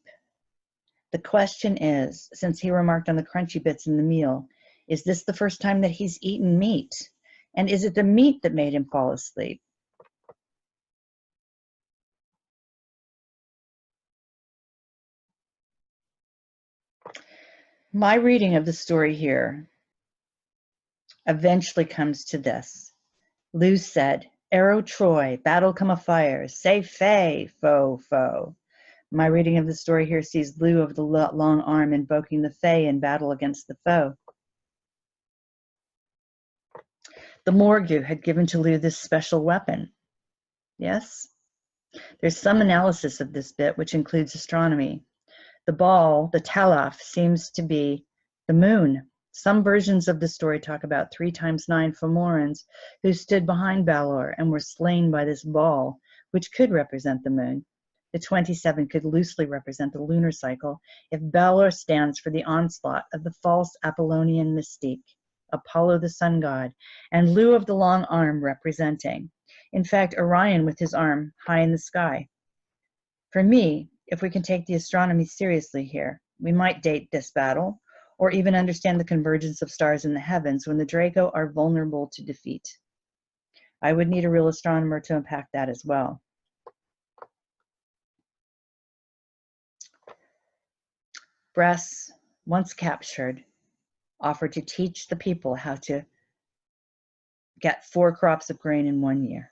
The question is, since he remarked on the crunchy bits in the meal, is this the first time that he's eaten meat? And is it the meat that made him fall asleep? My reading of the story here eventually comes to this. Lu said, "Arrow Troy, battle come a fire, say Fae, foe, foe." My reading of the story here sees Lu of the long arm invoking the Fae in battle against the foe. The Morgu had given to Lu this special weapon. Yes? There's some analysis of this bit, which includes astronomy. The ball, the Talaf, seems to be the moon. Some versions of the story talk about 3 times 9 Fomorans who stood behind Balor and were slain by this ball, which could represent the moon. The 27 could loosely represent the lunar cycle if Balor stands for the onslaught of the false Apollonian mystique, Apollo the sun god, and Lu of the long arm representing, in fact, Orion with his arm high in the sky. For me, if we can take the astronomy seriously here, we might date this battle, or even understand the convergence of stars in the heavens when the Draco are vulnerable to defeat. I would need a real astronomer to unpack that as well. Bress, once captured, offered to teach the people how to get 4 crops of grain in 1 year.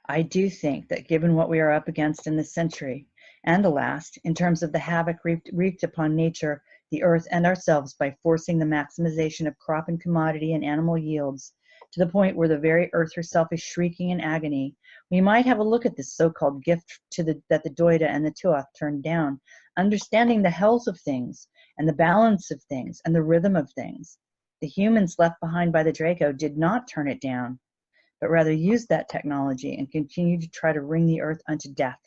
I do think that given what we are up against in this century, and the last, in terms of the havoc wreaked upon nature, the earth, and ourselves by forcing the maximization of crop and commodity and animal yields to the point where the very earth herself is shrieking in agony, we might have a look at this so-called gift that the Doida and the Tuath turned down, understanding the health of things, and the balance of things, and the rhythm of things. The humans left behind by the Draco did not turn it down, but rather used that technology and continued to try to wring the earth unto death,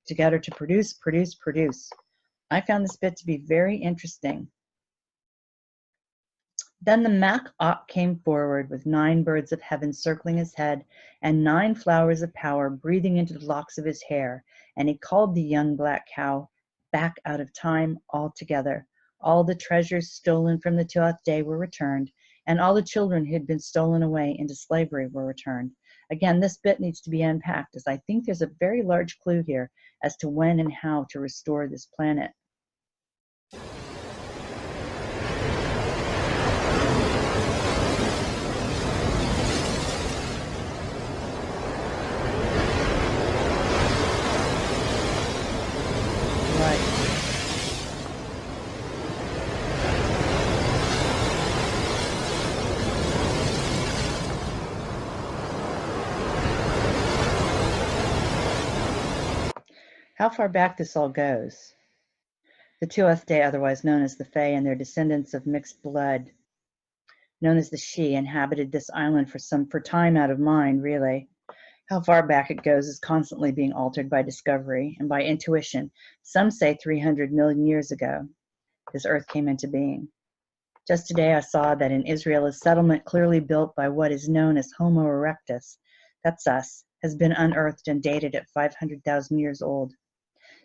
together to produce, produce, produce. I found this bit to be very interesting. Then the Mak-Ot came forward with 9 birds of heaven circling his head and 9 flowers of power breathing into the locks of his hair, and he called the young black cow back out of time altogether. All the treasures stolen from the Tuath Day were returned, and all the children who had been stolen away into slavery were returned. Again, this bit needs to be unpacked, as I think there's a very large clue here as to when and how to restore this planet. How far back this all goes. The Tuath Day, otherwise known as the Fae, and their descendants of mixed blood, known as the She, inhabited this island for time out of mind, really. How far back it goes is constantly being altered by discovery and by intuition. Some say 300 million years ago, this earth came into being. Just today I saw that in Israel, a settlement clearly built by what is known as Homo erectus, that's us, has been unearthed and dated at 500,000 years old.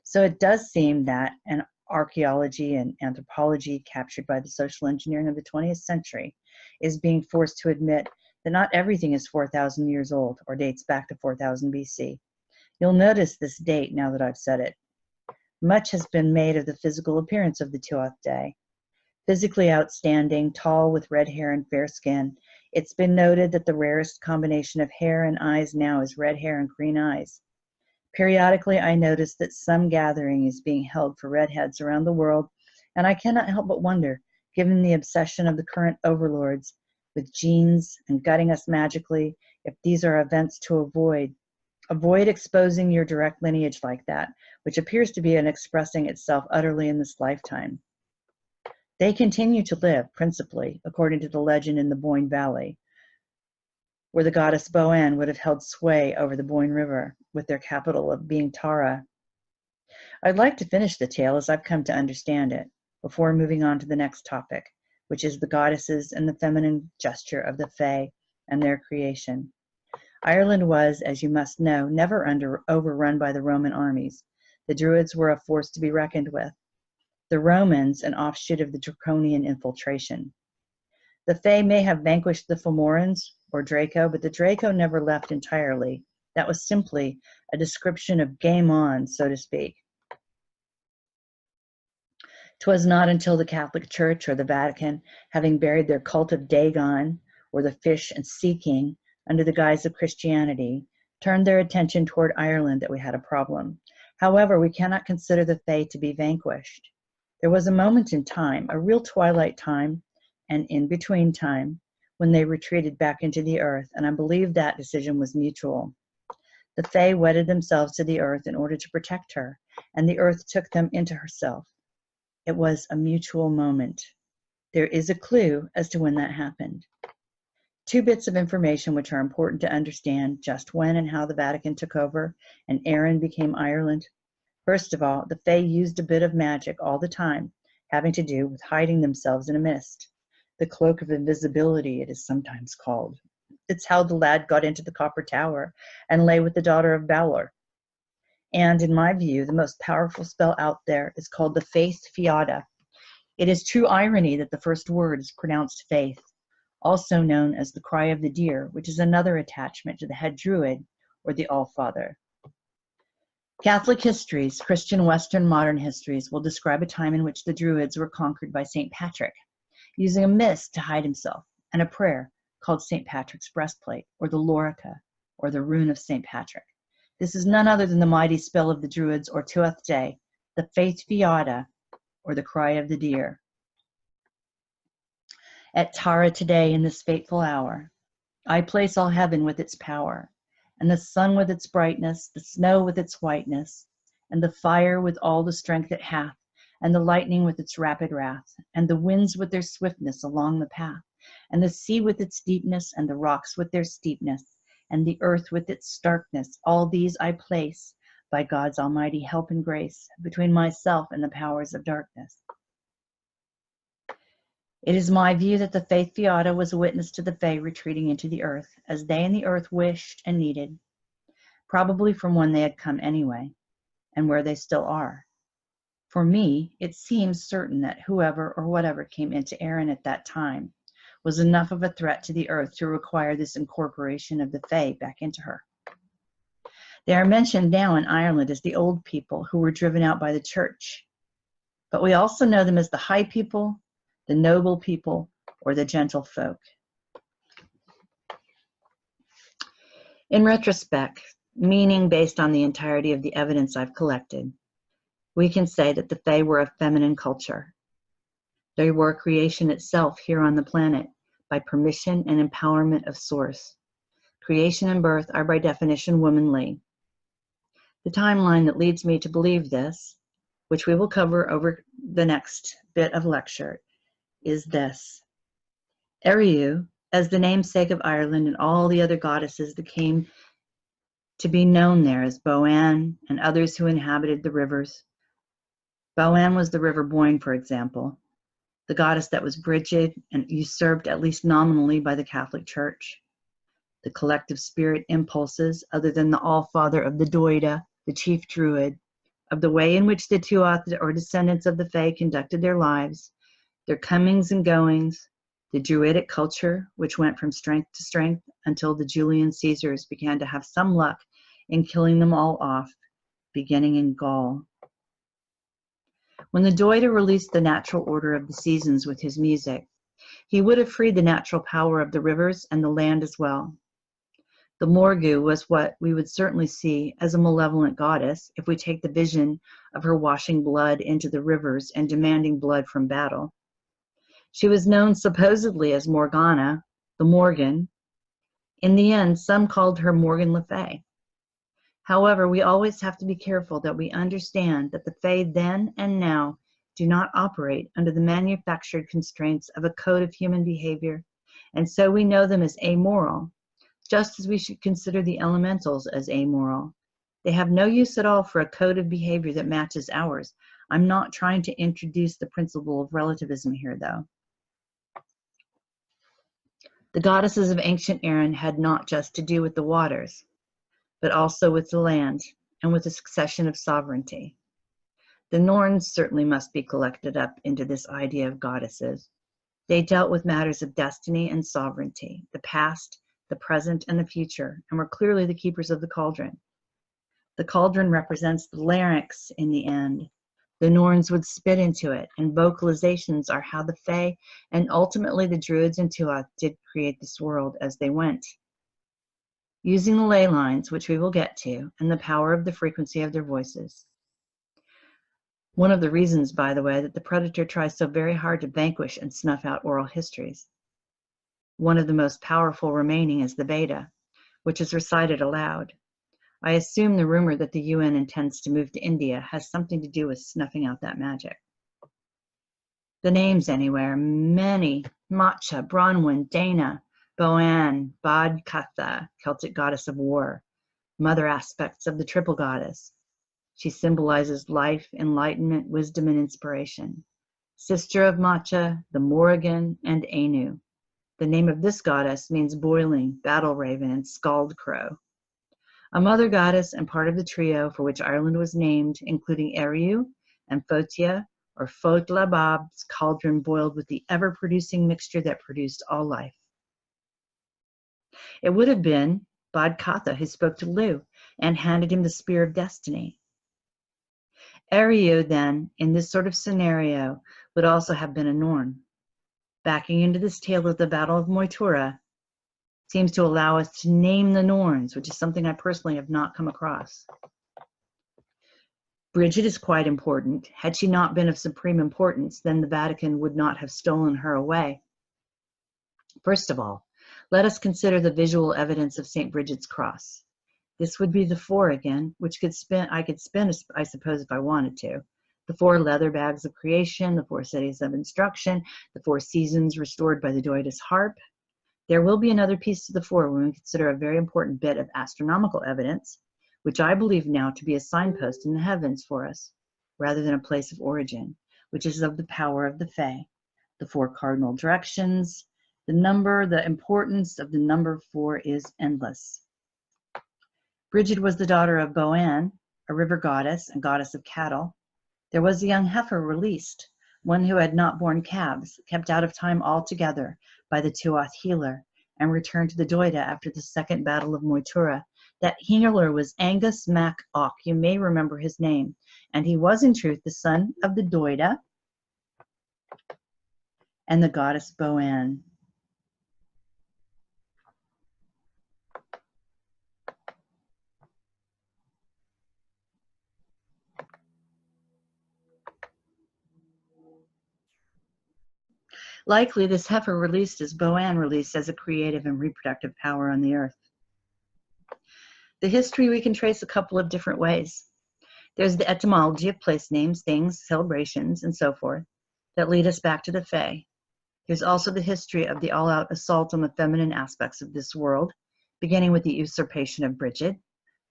So it does seem that an archaeology and anthropology captured by the social engineering of the 20th century is being forced to admit that not everything is 4,000 years old or dates back to 4000 BC. You'll notice this date now that I've said it. Much has been made of the physical appearance of the Tuath Day. Physically outstanding, tall with red hair and fair skin, it's been noted that the rarest combination of hair and eyes now is red hair and green eyes. Periodically, I notice that some gathering is being held for redheads around the world, and I cannot help but wonder, given the obsession of the current overlords with genes and gutting us magically, if these are events to avoid. Avoid exposing your direct lineage like that, which appears to be an expressing itself utterly in this lifetime. They continue to live, principally, according to the legend in the Boyne Valley, where the goddess Boann would have held sway over the Boyne River, with their capital of being Tara. I'd like to finish the tale as I've come to understand it, before moving on to the next topic, which is the goddesses and the feminine gesture of the Fae and their creation. Ireland was, as you must know, never overrun by the Roman armies. The Druids were a force to be reckoned with. The Romans, an offshoot of the Draconian infiltration. The Fae may have vanquished the Fomorans or Draco, but the Draco never left entirely. That was simply a description of game on, so to speak. 'Twas not until the Catholic Church or the Vatican, having buried their cult of Dagon, or the fish and sea king, under the guise of Christianity, turned their attention toward Ireland that we had a problem. However, we cannot consider the Fae to be vanquished. There was a moment in time, a real twilight time, and in-between time, when they retreated back into the earth, and I believe that decision was mutual. The Fae wedded themselves to the earth in order to protect her, and the earth took them into herself. It was a mutual moment. There is a clue as to when that happened. Two bits of information which are important to understand just when and how the Vatican took over and Erin became Ireland. First of all, the Fae used a bit of magic all the time, having to do with hiding themselves in a mist. The cloak of invisibility, it is sometimes called. It's how the lad got into the Copper Tower and lay with the daughter of Balor. And in my view, the most powerful spell out there is called the Faith Fiata. It is true irony that the first word is pronounced faith, also known as the cry of the deer, which is another attachment to the head druid or the All-Father. Catholic histories, Christian Western modern histories, will describe a time in which the Druids were conquered by St. Patrick, using a mist to hide himself, and a prayer called St. Patrick's breastplate, or the Lorica, or the rune of St. Patrick. This is none other than the mighty spell of the Druids, or Tuath Day, the Faith Fiata, or the cry of the deer. At Tara today, in this fateful hour, I place all heaven with its power, and the sun with its brightness, the snow with its whiteness, and the fire with all the strength it hath, and the lightning with its rapid wrath, and the winds with their swiftness along the path, and the sea with its deepness, and the rocks with their steepness, and the earth with its starkness, all these I place, by God's almighty help and grace, between myself and the powers of darkness. It is my view that the Faith Fiata was a witness to the Fae retreating into the earth, as they and the earth wished and needed, probably from when they had come anyway, and where they still are. For me, it seems certain that whoever or whatever came into Erin at that time was enough of a threat to the earth to require this incorporation of the Fae back into her. They are mentioned now in Ireland as the old people who were driven out by the church, but we also know them as the high people, the noble people, or the gentle folk. In retrospect, meaning based on the entirety of the evidence I've collected, we can say that the Fae were a feminine culture. They were creation itself here on the planet by permission and empowerment of Source. Creation and birth are by definition womanly. The timeline that leads me to believe this, which we will cover over the next bit of lecture, is this. Eriu, as the namesake of Ireland and all the other goddesses that came to be known there as Boann and others who inhabited the rivers. Boann was the river Boyne, for example, the goddess that was bridged and usurped at least nominally by the Catholic Church. The collective spirit impulses, other than the All-Father of the Doida, the chief druid, of the way in which the Tuath or descendants of the Fae conducted their lives, their comings and goings, the Druidic culture, which went from strength to strength until the Julian Caesars began to have some luck in killing them all off, beginning in Gaul. When the Doida released the natural order of the seasons with his music, he would have freed the natural power of the rivers and the land as well. The Morgu was what we would certainly see as a malevolent goddess if we take the vision of her washing blood into the rivers and demanding blood from battle. She was known supposedly as Morgana, the Morgan. In the end, some called her Morgan Le Fay. However, we always have to be careful that we understand that the Fae then and now do not operate under the manufactured constraints of a code of human behavior, and so we know them as amoral, just as we should consider the elementals as amoral. They have no use at all for a code of behavior that matches ours. I'm not trying to introduce the principle of relativism here, though. The goddesses of ancient Erin had not just to do with the waters, but also with the land and with the succession of sovereignty. The Norns certainly must be collected up into this idea of goddesses. They dealt with matters of destiny and sovereignty, the past, the present, and the future, and were clearly the keepers of the cauldron. The cauldron represents the larynx in the end. The Norns would spit into it, and vocalizations are how the Fae and ultimately the Druids and Tuath did create this world as they went. Using the ley lines, which we will get to, and the power of the frequency of their voices. One of the reasons, by the way, that the predator tries so very hard to vanquish and snuff out oral histories. One of the most powerful remaining is the beta, which is recited aloud. I assume the rumor that the UN intends to move to India has something to do with snuffing out that magic. The names anywhere, many, Matcha, Bronwyn, Dana, Boann, Bodkatha, Celtic goddess of war, mother aspects of the triple goddess. She symbolizes life, enlightenment, wisdom, and inspiration. Sister of Matcha, the Morrigan, and Anu. The name of this goddess means boiling, battle raven, and scald crow. A mother goddess and part of the trio for which Ireland was named, including Eriu and Fotia, or Fotla Bab's cauldron boiled with the ever-producing mixture that produced all life. It would have been Bodkatha who spoke to Lu and handed him the spear of destiny. Eriu, then, in this sort of scenario, would also have been a Norn. Backing into this tale of the Battle of Moytura seems to allow us to name the Norns, which is something I personally have not come across. Bridget is quite important. Had she not been of supreme importance, then the Vatican would not have stolen her away. First of all, let us consider the visual evidence of St. Bridget's cross. This would be the 4 again, which I could spin, I suppose, if I wanted to. The 4 leather bags of creation, the 4 cities of instruction, the 4 seasons restored by the Doitus harp. There will be another piece to the 4 when we consider a very important bit of astronomical evidence, which I believe now to be a signpost in the heavens for us, rather than a place of origin, which is of the power of the Fae, the 4 cardinal directions. The importance of the number 4 is endless. Bridget was the daughter of Boann, a river goddess and goddess of cattle. There was a young heifer released, one who had not borne calves, kept out of time altogether by the Tuath healer, and returned to the Doida after the second battle of Moytura. That healer was Angus Mac Och. You may remember his name. And he was in truth the son of the Doida and the goddess Boann. Likely, this heifer released as Boann released as a creative and reproductive power on the earth. The history we can trace a couple of different ways. There's the etymology of place names, things, celebrations, and so forth that lead us back to the Fae. There's also the history of the all-out assault on the feminine aspects of this world, beginning with the usurpation of Bridget,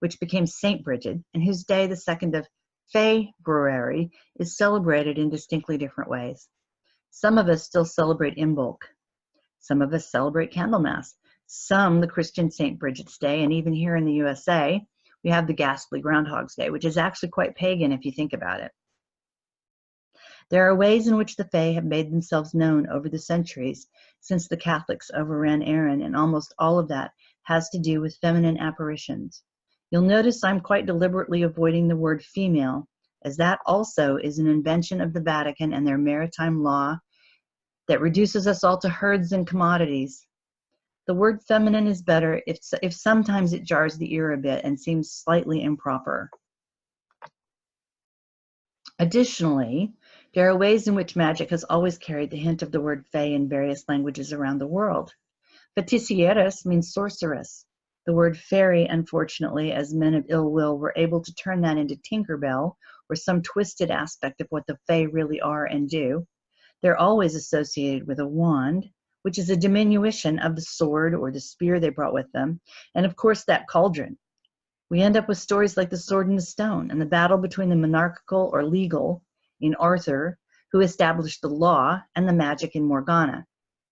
which became Saint Bridget, and whose day, the 2nd of February, is celebrated in distinctly different ways. Some of us still celebrate Imbolc. Some of us celebrate Candlemas. Some, the Christian St. Bridget's Day, and even here in the USA, we have the ghastly Groundhog's Day, which is actually quite pagan if you think about it. There are ways in which the Fae have made themselves known over the centuries since the Catholics overran Erin, and almost all of that has to do with feminine apparitions. You'll notice I'm quite deliberately avoiding the word female, as that also is an invention of the Vatican and their maritime law that reduces us all to herds and commodities. The word feminine is better if sometimes it jars the ear a bit and seems slightly improper. Additionally, there are ways in which magic has always carried the hint of the word Fae in various languages around the world. Feticieras means sorceress. The word fairy, unfortunately, as men of ill will were able to turn that into Tinkerbell, or some twisted aspect of what the Fae really are and do. They're always associated with a wand, which is a diminution of the sword or the spear they brought with them, and of course that cauldron. We end up with stories like the Sword and the Stone, and the battle between the monarchical or legal in Arthur, who established the law, and the magic in Morgana.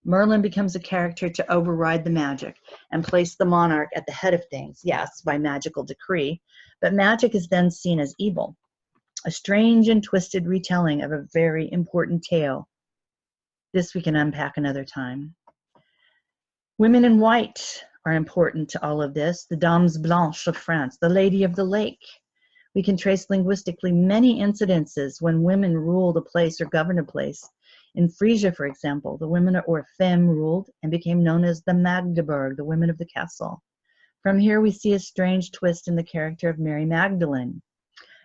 Merlin becomes a character to override the magic and place the monarch at the head of things, yes, by magical decree, but magic is then seen as evil, a strange and twisted retelling of a very important tale. This we can unpack another time. Women in white are important to all of this, the Dames Blanches of France, the Lady of the Lake. We can trace linguistically many incidences when women ruled a place or governed a place. In Frisia, for example, the women or femme ruled and became known as the Magdeburg, the women of the castle. From here we see a strange twist in the character of Mary Magdalene.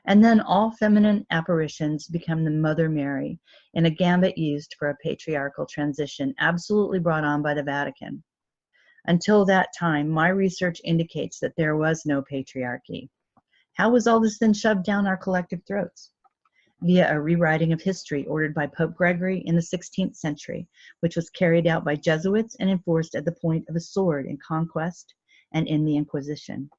And then all feminine apparitions become the Mother Mary in a gambit used for a patriarchal transition, absolutely brought on by the Vatican. Until that time, my research indicates that there was no patriarchy. How was all this then shoved down our collective throats? Via a rewriting of history ordered by Pope Gregory in the 16th century, which was carried out by Jesuits and enforced at the point of a sword in conquest and in the Inquisition.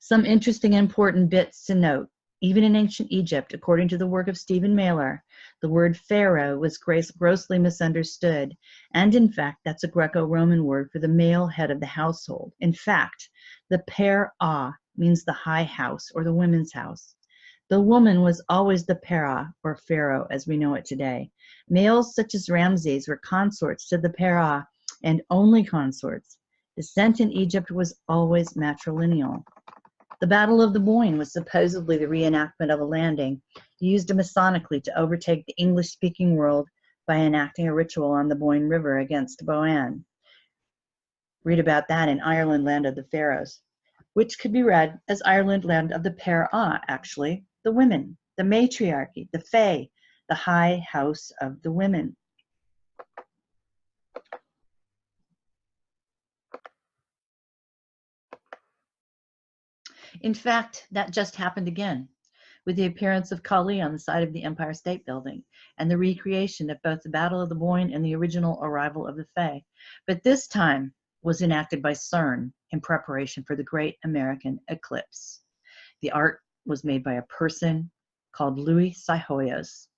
Some interesting and important bits to note. Even in ancient Egypt, according to the work of Stephen Mailer, the word pharaoh was grossly misunderstood, and in fact, that's a Greco-Roman word for the male head of the household. In fact, the per-ah means the high house or the women's house. The woman was always the para, or pharaoh as we know it today. Males such as Ramses were consorts to the para, and only consorts. Descent in Egypt was always matrilineal. The Battle of the Boyne was supposedly the reenactment of a landing used masonically to overtake the English-speaking world by enacting a ritual on the Boyne River against Boann. Read about that in Ireland, Land of the Pharaohs, which could be read as Ireland, Land of the Per-ah, actually, the women, the matriarchy, the Fae, the high house of the women. In fact, that just happened again, with the appearance of Kali on the side of the Empire State Building, and the recreation of both the Battle of the Boyne and the original arrival of the Fae. But this time was enacted by CERN in preparation for the Great American Eclipse. The art was made by a person called Louis Psi-Hoyos.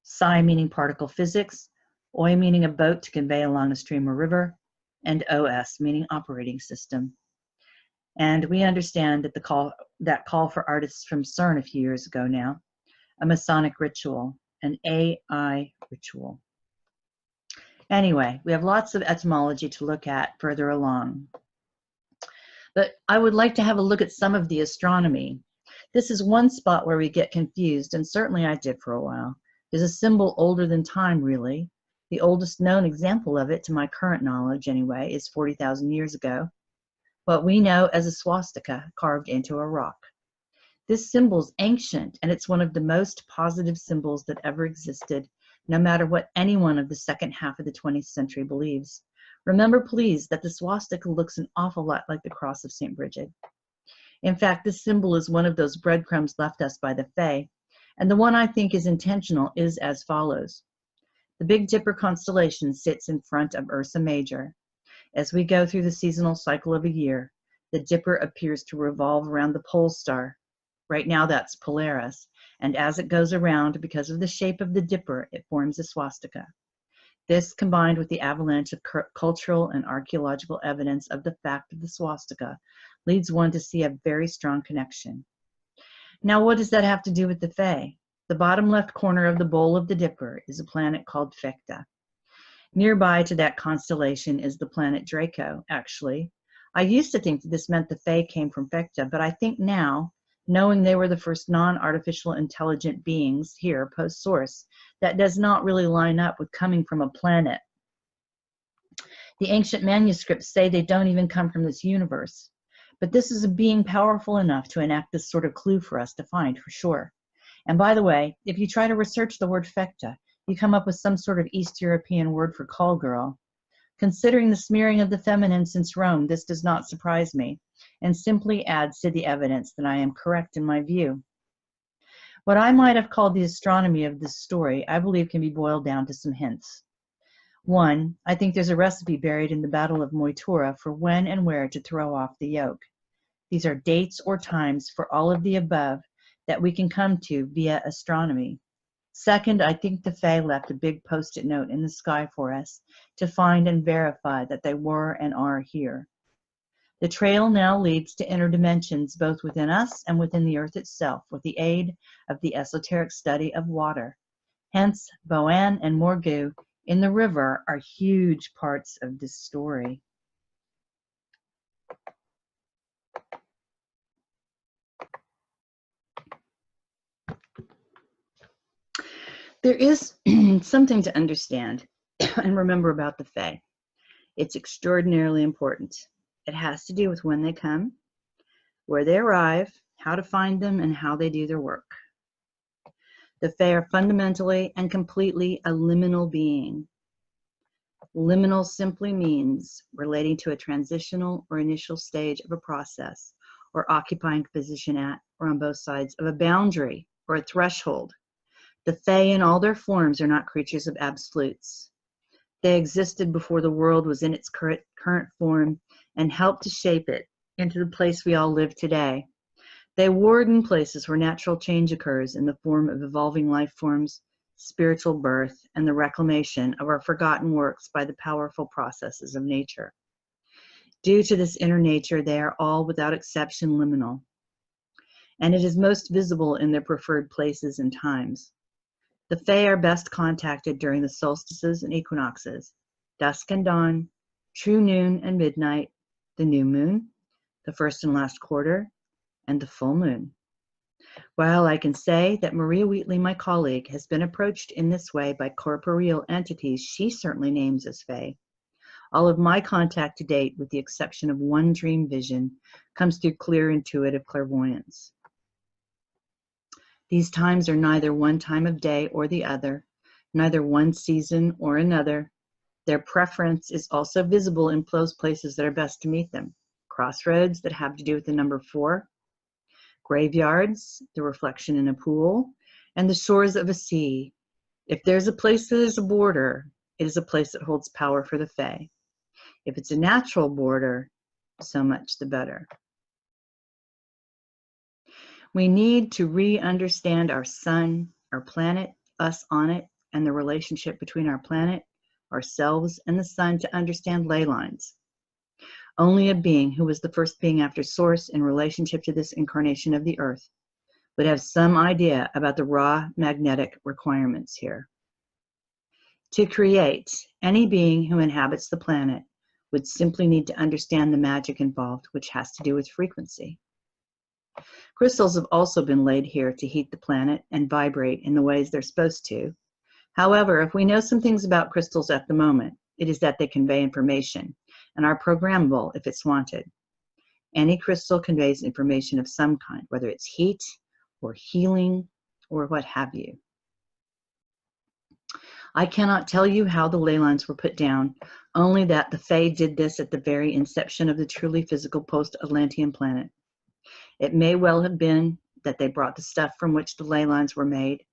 Psi meaning particle physics, Oi meaning a boat to convey along a stream or river, and OS meaning operating system. And we understand that that call for artists from CERN a few years ago now, a Masonic ritual, an AI ritual. Anyway, we have lots of etymology to look at further along. But I would like to have a look at some of the astronomy. This is one spot where we get confused, and certainly I did for a while. There's a symbol older than time, really. The oldest known example of it, to my current knowledge anyway, is 40,000 years ago. What we know as a swastika carved into a rock. This symbol's ancient, and it's one of the most positive symbols that ever existed, no matter what anyone of the second half of the 20th century believes. Remember, please, that the swastika looks an awful lot like the cross of St. Bridget. In fact, this symbol is one of those breadcrumbs left us by the Fae, and the one I think is intentional is as follows. The Big Dipper constellation sits in front of Ursa Major. As we go through the seasonal cycle of a year, the Dipper appears to revolve around the pole star. Right now that's Polaris, and as it goes around, because of the shape of the Dipper, it forms a swastika. This, combined with the avalanche of cultural and archaeological evidence of the fact of the swastika, leads one to see a very strong connection. Now, what does that have to do with the Fae? The bottom left corner of the bowl of the Dipper is a planet called Vecta. Nearby to that constellation is the planet Draco, actually. I used to think that this meant the Fae came from Vecta, but I think now, knowing they were the first non-artificial intelligent beings here post-source, that does not really line up with coming from a planet. The ancient manuscripts say they don't even come from this universe. But this is a being powerful enough to enact this sort of clue for us to find for sure. And by the way, if you try to research the word Vecta, you come up with some sort of East European word for call girl. Considering the smearing of the feminine since Rome, this does not surprise me, and simply adds to the evidence that I am correct in my view. What I might have called the astronomy of this story, I believe can be boiled down to some hints. One, I think there's a recipe buried in the Battle of Moytura for when and where to throw off the yoke. These are dates or times for all of the above that we can come to via astronomy. Second, I think the Fae left a big post-it note in the sky for us to find and verify that they were and are here. The trail now leads to inner dimensions both within us and within the earth itself with the aid of the esoteric study of water. Hence, Boan and Morgu in the river are huge parts of this story. There is something to understand and remember about the Fae. It's extraordinarily important. It has to do with when they come, where they arrive, how to find them, and how they do their work. The Fae are fundamentally and completely a liminal being. Liminal simply means relating to a transitional or initial stage of a process, or occupying a position at or on both sides of a boundary or a threshold. The Fae in all their forms are not creatures of absolutes. They existed before the world was in its current form and helped to shape it into the place we all live today. They warden places where natural change occurs in the form of evolving life forms, spiritual birth, and the reclamation of our forgotten works by the powerful processes of nature. Due to this inner nature, they are all without exception liminal, and it is most visible in their preferred places and times. The Fae are best contacted during the solstices and equinoxes, dusk and dawn, true noon and midnight, the new moon, the first and last quarter, and the full moon. While I can say that Maria Wheatley, my colleague, has been approached in this way by corporeal entities she certainly names as Fae, all of my contact to date, with the exception of one dream vision, comes through clear intuitive clairvoyance. These times are neither one time of day or the other, neither one season or another. Their preference is also visible in those places that are best to meet them. Crossroads that have to do with the number 4, graveyards, the reflection in a pool, and the shores of a sea. If there's a place that is a border, it is a place that holds power for the Fae. If it's a natural border, so much the better. We need to re-understand our sun, our planet, us on it, and the relationship between our planet, ourselves, and the sun to understand ley lines. Only a being who was the first being after Source in relationship to this incarnation of the Earth would have some idea about the raw magnetic requirements here. To create, any being who inhabits the planet would simply need to understand the magic involved, which has to do with frequency. Crystals have also been laid here to heat the planet and vibrate in the ways they're supposed to. However, if we know some things about crystals at the moment, it is that they convey information and are programmable if it's wanted. Any crystal conveys information of some kind, whether it's heat or healing or what have you. I cannot tell you how the ley lines were put down, only that the Fae did this at the very inception of the truly physical post-Atlantean planet. It may well have been that they brought the stuff from which the ley lines were made,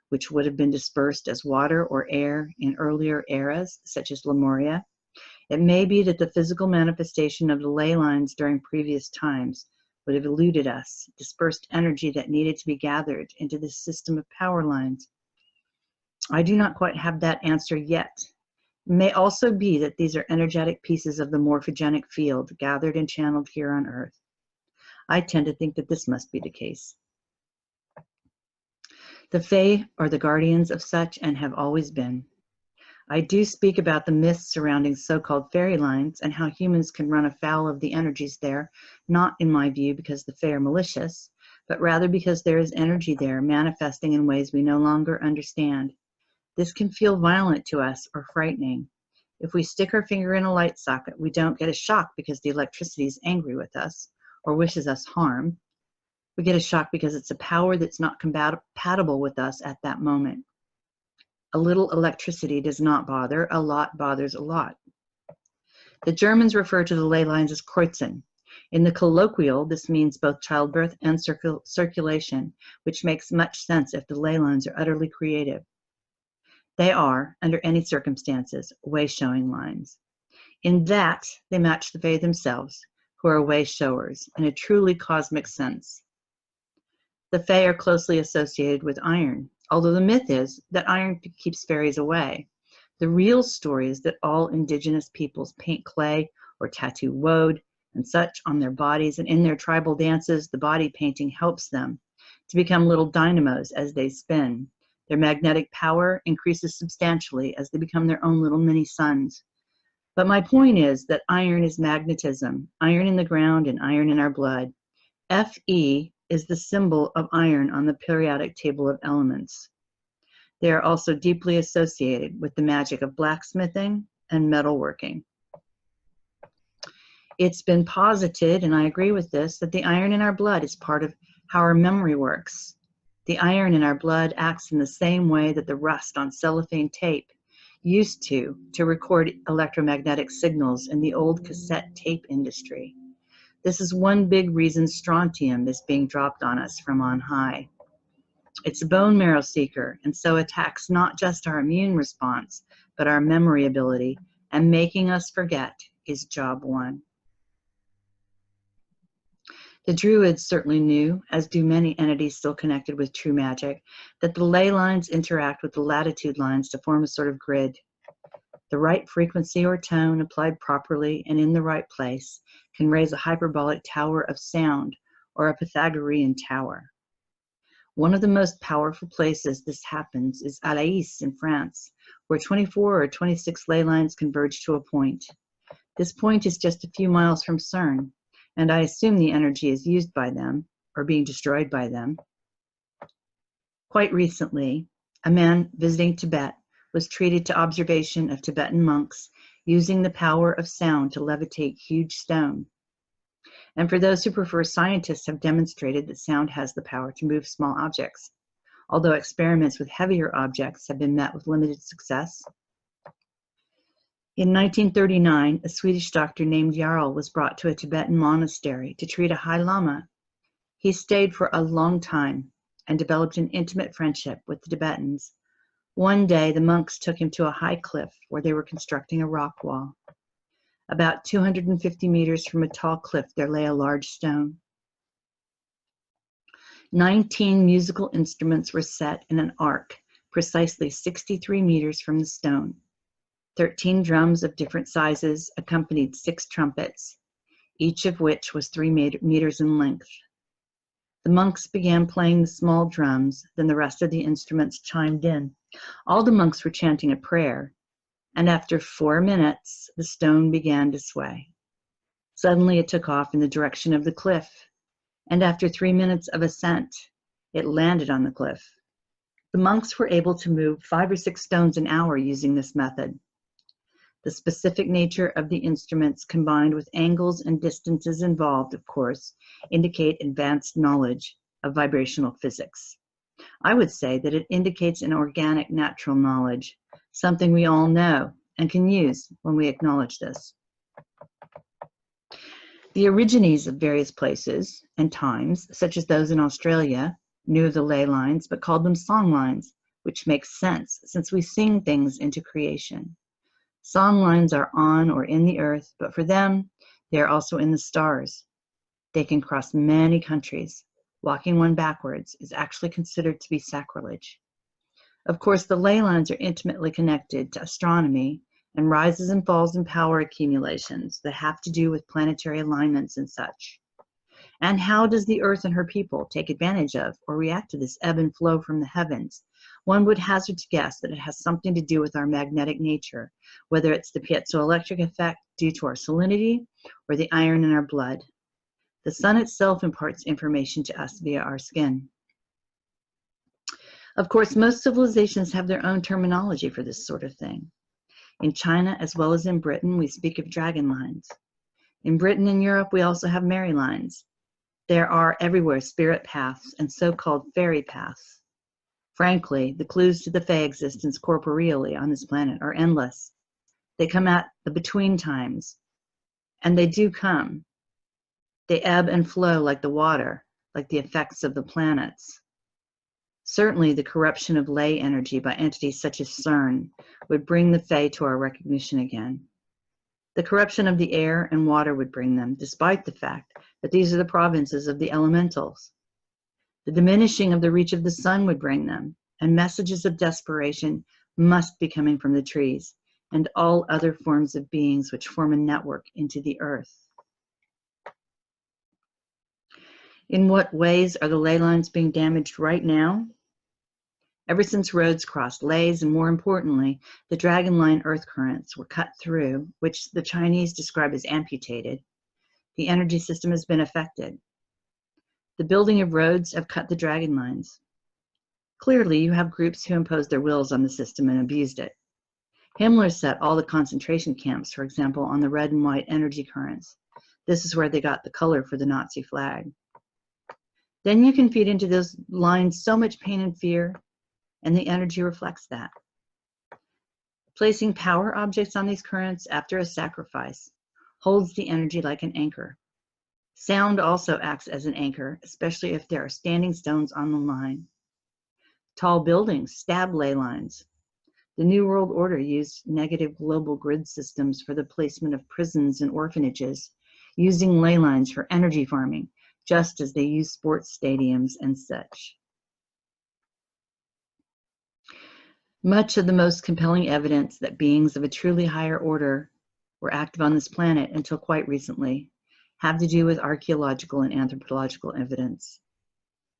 which would have been dispersed as water or air in earlier eras, such as Lemuria. It may be that the physical manifestation of the ley lines during previous times would have eluded us, dispersed energy that needed to be gathered into this system of power lines. I do not quite have that answer yet. It may also be that these are energetic pieces of the morphogenic field gathered and channeled here on Earth. I tend to think that this must be the case. The Fae are the guardians of such and have always been. I do speak about the myths surrounding so-called fairy lines and how humans can run afoul of the energies there, not in my view because the Fae are malicious, but rather because there is energy there manifesting in ways we no longer understand. This can feel violent to us or frightening. If we stick our finger in a light socket, we don't get a shock because the electricity is angry with us or wishes us harm. We get a shock because it's a power that's not compatible with us at that moment. A little electricity does not bother, a lot bothers a lot. The Germans refer to the ley lines as Kreuzen. In the colloquial, this means both childbirth and circulation, which makes much sense if the ley lines are utterly creative. They are, under any circumstances, way-showing lines. In that, they match the Fae themselves, who are way-showers, in a truly cosmic sense. The Fae are closely associated with iron, although the myth is that iron keeps fairies away. The real story is that all indigenous peoples paint clay or tattoo woad and such on their bodies, and in their tribal dances, the body painting helps them to become little dynamos as they spin. Their magnetic power increases substantially as they become their own little mini suns. But my point is that iron is magnetism, iron in the ground and iron in our blood. Fe is the symbol of iron on the periodic table of elements. They are also deeply associated with the magic of blacksmithing and metalworking. It's been posited, and I agree with this, that the iron in our blood is part of how our memory works. The iron in our blood acts in the same way that the rust on cellophane tape used to record electromagnetic signals in the old cassette tape industry. This is one big reason strontium is being dropped on us from on high. It's a bone marrow seeker, and so attacks not just our immune response, but our memory ability, and making us forget is job one. The Druids certainly knew, as do many entities still connected with true magic, that the ley lines interact with the latitude lines to form a sort of grid. The right frequency or tone applied properly and in the right place can raise a hyperbolic tower of sound or a Pythagorean tower. One of the most powerful places this happens is Alais in France, where 24 or 26 ley lines converge to a point. This point is just a few miles from CERN, and I assume the energy is used by them or being destroyed by them. Quite recently, a man visiting Tibet was treated to observation of Tibetan monks using the power of sound to levitate huge stone. And for those who prefer, scientists have demonstrated that sound has the power to move small objects, although experiments with heavier objects have been met with limited success. In 1939, a Swedish doctor named Jarl was brought to a Tibetan monastery to treat a High Lama. He stayed for a long time and developed an intimate friendship with the Tibetans. One day, the monks took him to a high cliff where they were constructing a rock wall. About 250 meters from a tall cliff, there lay a large stone. 19 musical instruments were set in an arc, precisely 63 meters from the stone. 13 drums of different sizes accompanied 6 trumpets, each of which was 3 meters in length. The monks began playing the small drums, then the rest of the instruments chimed in. All the monks were chanting a prayer, and after 4 minutes, the stone began to sway. Suddenly it took off in the direction of the cliff, and after 3 minutes of ascent, it landed on the cliff. The monks were able to move 5 or 6 stones an hour using this method. The specific nature of the instruments, combined with angles and distances involved, of course, indicate advanced knowledge of vibrational physics. I would say that it indicates an organic, natural knowledge, something we all know and can use when we acknowledge this. The origines of various places and times, such as those in Australia, knew of the ley lines but called them song lines, which makes sense since we sing things into creation. Song lines are on or in the earth, but for them, they are also in the stars. They can cross many countries. Walking one backwards is actually considered to be sacrilege. Of course, the ley lines are intimately connected to astronomy and rises and falls in power accumulations that have to do with planetary alignments and such. And how does the earth and her people take advantage of or react to this ebb and flow from the heavens? One would hazard to guess that it has something to do with our magnetic nature, whether it's the piezoelectric effect due to our salinity or the iron in our blood. The sun itself imparts information to us via our skin. Of course, most civilizations have their own terminology for this sort of thing. In China, as well as in Britain, we speak of dragon lines. In Britain and Europe, we also have Mary lines. There are everywhere spirit paths and so-called fairy paths. Frankly, the clues to the Fae existence corporeally on this planet are endless. They come at the between times, and they do come. They ebb and flow like the water, like the effects of the planets. Certainly, the corruption of ley energy by entities such as CERN would bring the Fae to our recognition again. The corruption of the air and water would bring them, despite the fact that these are the provinces of the elementals. The diminishing of the reach of the sun would bring them, and messages of desperation must be coming from the trees and all other forms of beings which form a network into the earth. In what ways are the ley lines being damaged right now? Ever since roads crossed leys, and more importantly, the dragon line earth currents were cut through, which the Chinese describe as amputated, the energy system has been affected. The building of roads have cut the dragon lines. Clearly, you have groups who imposed their wills on the system and abused it. Himmler set all the concentration camps, for example, on the red and white energy currents. This is where they got the color for the Nazi flag. Then you can feed into those lines so much pain and fear, and the energy reflects that. Placing power objects on these currents after a sacrifice holds the energy like an anchor. Sound also acts as an anchor, especially if there are standing stones on the line. Tall buildings stab ley lines. The New World Order used negative global grid systems for the placement of prisons and orphanages, using ley lines for energy farming, just as they use sports stadiums and such. Much of the most compelling evidence that beings of a truly higher order were active on this planet until quite recently have to do with archaeological and anthropological evidence.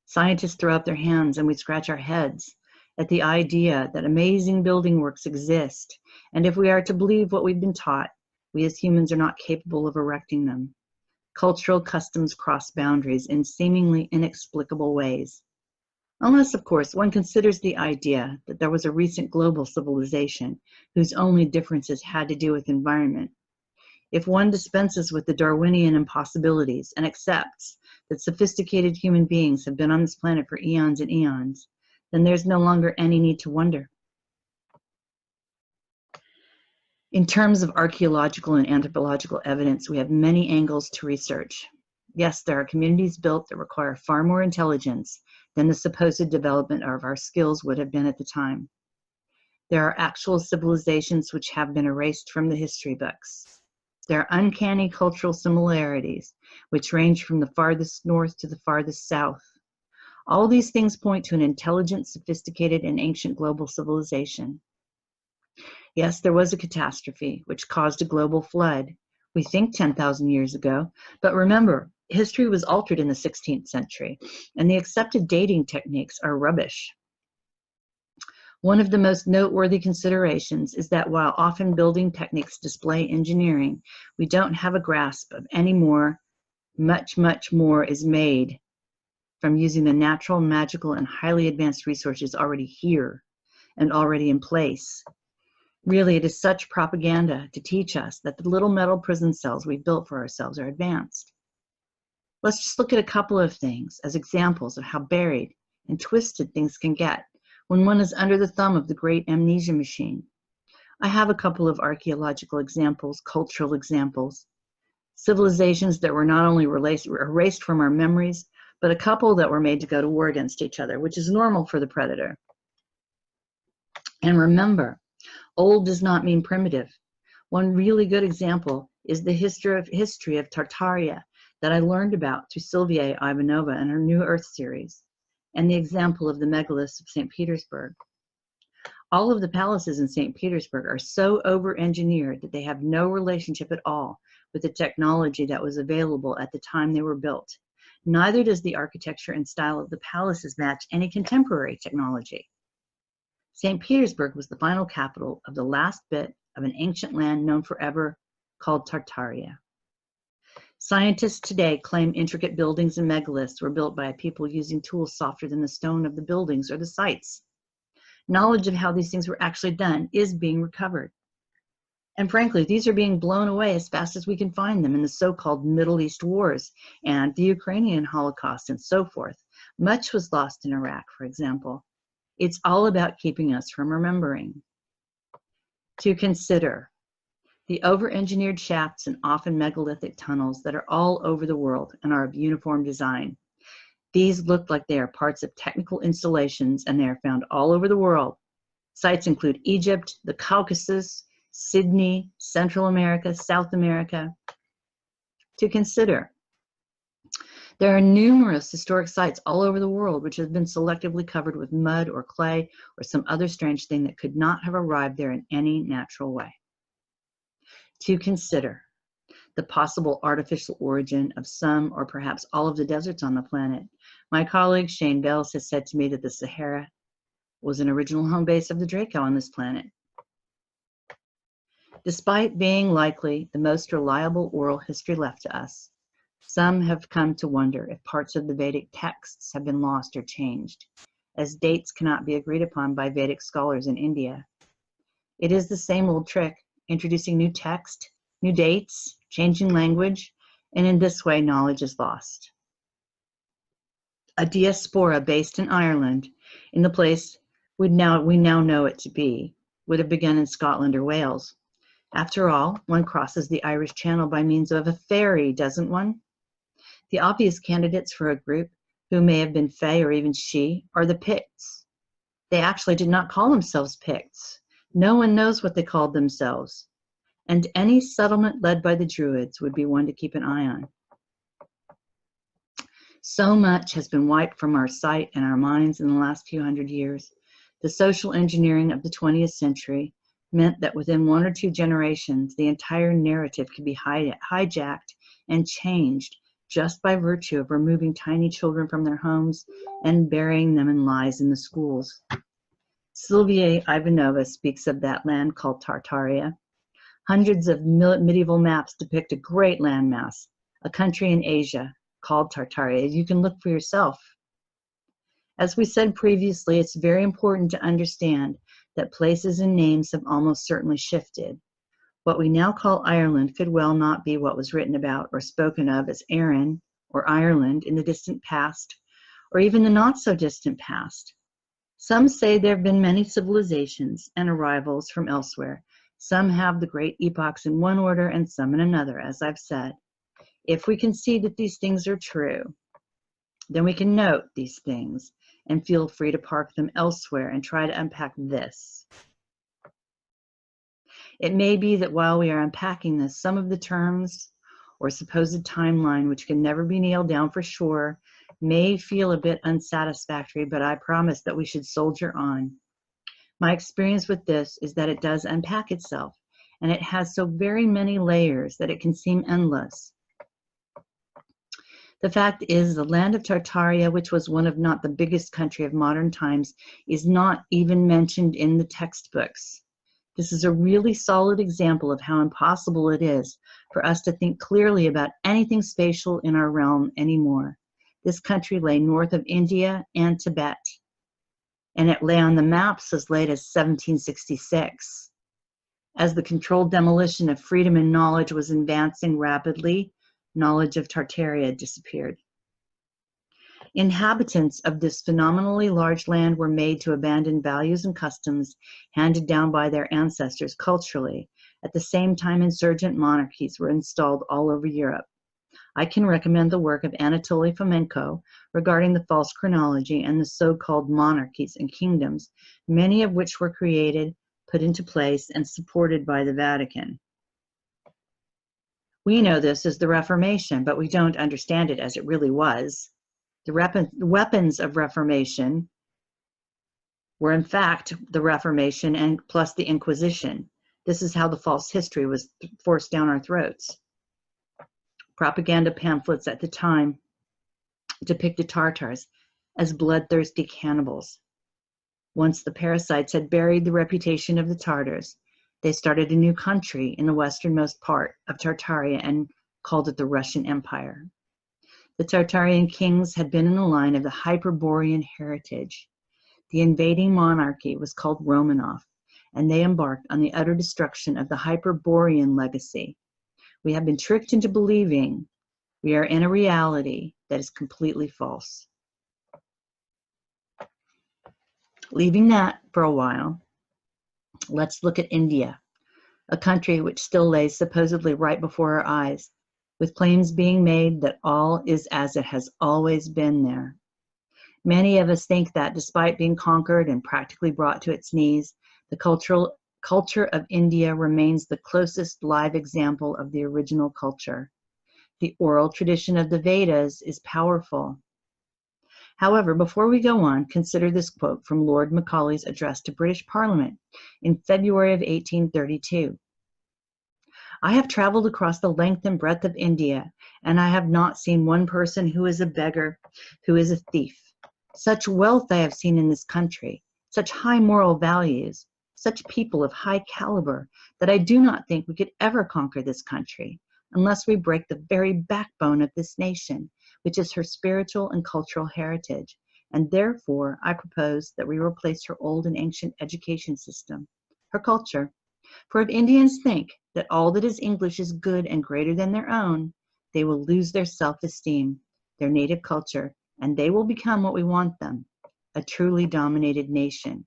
Scientists throw up their hands and we scratch our heads at the idea that amazing building works exist, and if we are to believe what we've been taught, we as humans are not capable of erecting them. Cultural customs cross boundaries in seemingly inexplicable ways. Unless, of course, one considers the idea that there was a recent global civilization whose only differences had to do with environment. If one dispenses with the Darwinian impossibilities and accepts that sophisticated human beings have been on this planet for eons and eons, then there's no longer any need to wonder. In terms of archaeological and anthropological evidence, we have many angles to research. Yes, there are communities built that require far more intelligence than the supposed development of our skills would have been at the time. There are actual civilizations which have been erased from the history books. There are uncanny cultural similarities, which range from the farthest north to the farthest south. All these things point to an intelligent, sophisticated, and ancient global civilization. Yes, there was a catastrophe which caused a global flood. We think 10,000 years ago, but remember, history was altered in the 16th century, and the accepted dating techniques are rubbish. One of the most noteworthy considerations is that while often building techniques display engineering, we don't have a grasp of any more, much more is made from using the natural, magical, and highly advanced resources already here and already in place. Really, it is such propaganda to teach us that the little metal prison cells we've built for ourselves are advanced. Let's just look at a couple of things as examples of how buried and twisted things can get when one is under the thumb of the great amnesia machine. I have a couple of archaeological examples, cultural examples, civilizations that were not only erased from our memories, but a couple that were made to go to war against each other, which is normal for the predator. And remember, old does not mean primitive. One really good example is the history of Tartaria that I learned about through Sylvia Ivanova in her New Earth series, and the example of the megaliths of St. Petersburg. All of the palaces in St. Petersburg are so over-engineered that they have no relationship at all with the technology that was available at the time they were built. Neither does the architecture and style of the palaces match any contemporary technology. St. Petersburg was the final capital of the last bit of an ancient land known forever called Tartaria. Scientists today claim intricate buildings and megaliths were built by a people using tools softer than the stone of the buildings or the sites. Knowledge of how these things were actually done is being recovered. And frankly, these are being blown away as fast as we can find them in the so-called Middle East wars and the Ukrainian Holocaust and so forth. Much was lost in Iraq, for example. It's all about keeping us from remembering. To consider the over-engineered shafts and often megalithic tunnels that are all over the world and are of uniform design. These look like they are parts of technical installations, and they are found all over the world. Sites include Egypt, the Caucasus, Sydney, Central America, South America. To consider, There are numerous historic sites all over the world which have been selectively covered with mud or clay or some other strange thing that could not have arrived there in any natural way. To consider the possible artificial origin of some or perhaps all of the deserts on the planet, my colleague Shane Bells has said to me that the Sahara was an original home base of the Draco on this planet. Despite being likely the most reliable oral history left to us, some have come to wonder if parts of the Vedic texts have been lost or changed, as dates cannot be agreed upon by Vedic scholars in India. It is the same old trick, introducing new text, new dates, changing language, and in this way knowledge is lost. A diaspora based in Ireland, in the place we now know it to be, would have begun in Scotland or Wales. After all, one crosses the Irish Channel by means of a ferry, doesn't one? The obvious candidates for a group who may have been Fae or even She are the Picts. They actually did not call themselves Picts. No one knows what they called themselves. And any settlement led by the Druids would be one to keep an eye on. So much has been wiped from our sight and our minds in the last few hundred years. The social engineering of the 20th century meant that within 1 or 2 generations, the entire narrative could be hijacked and changed just by virtue of removing tiny children from their homes and burying them in lies in the schools. Sylvia Ivanova speaks of that land called Tartaria. Hundreds of medieval maps depict a great landmass, a country in Asia called Tartaria. You can look for yourself. As we said previously, it's very important to understand that places and names have almost certainly shifted. What we now call Ireland could well not be what was written about or spoken of as Erin or Ireland in the distant past, or even the not so distant past. Some say there have been many civilizations and arrivals from elsewhere. Some have the great epochs in one order and some in another, as I've said. If we can see that these things are true, then we can note these things and feel free to park them elsewhere and try to unpack this. It may be that while we are unpacking this, some of the terms or supposed timeline, which can never be nailed down for sure, may feel a bit unsatisfactory, but I promise that we should soldier on. My experience with this is that it does unpack itself, and it has so very many layers that it can seem endless. The fact is, the land of Tartaria, which was one of not the biggest country of modern times, is not even mentioned in the textbooks. This is a really solid example of how impossible it is for us to think clearly about anything spatial in our realm anymore. This country lay north of India and Tibet, and it lay on the maps as late as 1766. As the controlled demolition of freedom and knowledge was advancing rapidly, knowledge of Tartaria disappeared. Inhabitants of this phenomenally large land were made to abandon values and customs handed down by their ancestors culturally. At the same time, insurgent monarchies were installed all over Europe. I can recommend the work of Anatoly Fomenko regarding the false chronology and the so-called monarchies and kingdoms, many of which were created, put into place, and supported by the Vatican. We know this as the Reformation, but we don't understand it as it really was. The weapons of Reformation were in fact the Reformation and plus the Inquisition. This is how the false history was forced down our throats. Propaganda pamphlets at the time depicted Tartars as bloodthirsty cannibals. Once the parasites had buried the reputation of the Tartars, they started a new country in the westernmost part of Tartaria and called it the Russian Empire. The Tartarian kings had been in the line of the Hyperborean heritage. The invading monarchy was called Romanov, and they embarked on the utter destruction of the Hyperborean legacy. We have been tricked into believing we are in a reality that is completely false. Leaving that for a while, let's look at India, a country which still lays supposedly right before our eyes, with claims being made that all is as it has always been there. Many of us think that despite being conquered and practically brought to its knees, the culture of India remains the closest live example of the original culture. The oral tradition of the Vedas is powerful. However, before we go on, consider this quote from Lord Macaulay's address to British Parliament in February of 1832. "I have traveled across the length and breadth of India, and I have not seen one person who is a beggar, who is a thief. Such wealth I have seen in this country, such high moral values, such people of high caliber, that I do not think we could ever conquer this country, unless we break the very backbone of this nation, which is her spiritual and cultural heritage, and therefore I propose that we replace her old and ancient education system, her culture. For if Indians think that all that is English is good and greater than their own, they will lose their self-esteem, their native culture, and they will become what we want them, a truly dominated nation."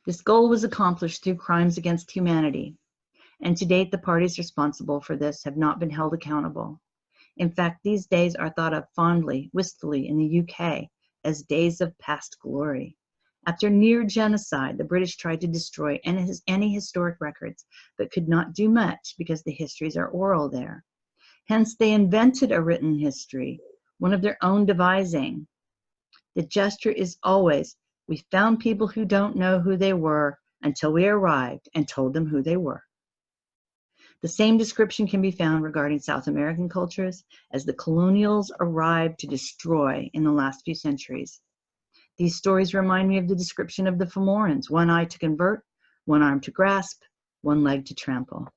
This goal was accomplished through crimes against humanity, and to date the parties responsible for this have not been held accountable. In fact, these days are thought of fondly, wistfully in the UK as days of past glory. After near genocide, the British tried to destroy any historic records, but could not do much because the histories are oral there. Hence, they invented a written history, one of their own devising. The gesture is always, "We found people who don't know who they were until we arrived and told them who they were." The same description can be found regarding South American cultures as the colonials arrived to destroy in the last few centuries. These stories remind me of the description of the Fomorans: one eye to convert, one arm to grasp, one leg to trample.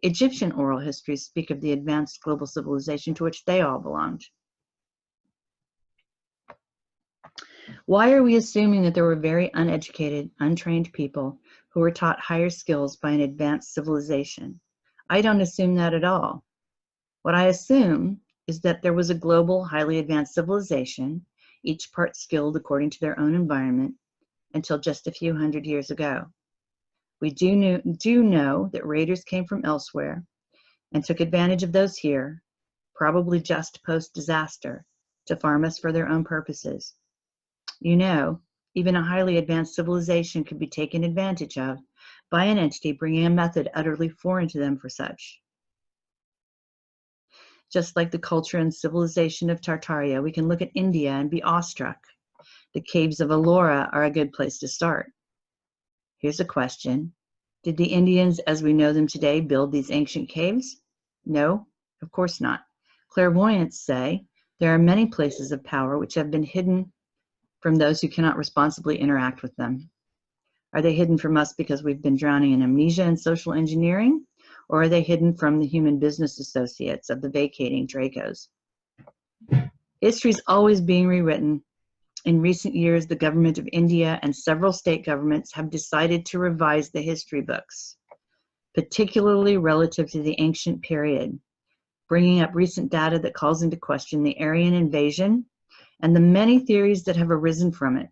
Egyptian oral histories speak of the advanced global civilization to which they all belonged. Why are we assuming that there were very uneducated, untrained people who were taught higher skills by an advanced civilization? I don't assume that at all. What I assume is that there was a global, highly advanced civilization, each part skilled according to their own environment, until just a few hundred years ago. We do know that raiders came from elsewhere and took advantage of those here, probably just post-disaster, to farm us for their own purposes. You know, even a highly advanced civilization could be taken advantage of by an entity bringing a method utterly foreign to them for such. Just like the culture and civilization of Tartaria, we can look at India and be awestruck. The caves of Ellora are a good place to start. Here's a question. Did the Indians as we know them today build these ancient caves? No, of course not. Clairvoyants say there are many places of power which have been hidden from those who cannot responsibly interact with them. Are they hidden from us because we've been drowning in amnesia and social engineering? Or are they hidden from the human business associates of the vacating Dracos? History's always being rewritten. In recent years, the government of India and several state governments have decided to revise the history books, particularly relative to the ancient period, bringing up recent data that calls into question the Aryan invasion and the many theories that have arisen from it.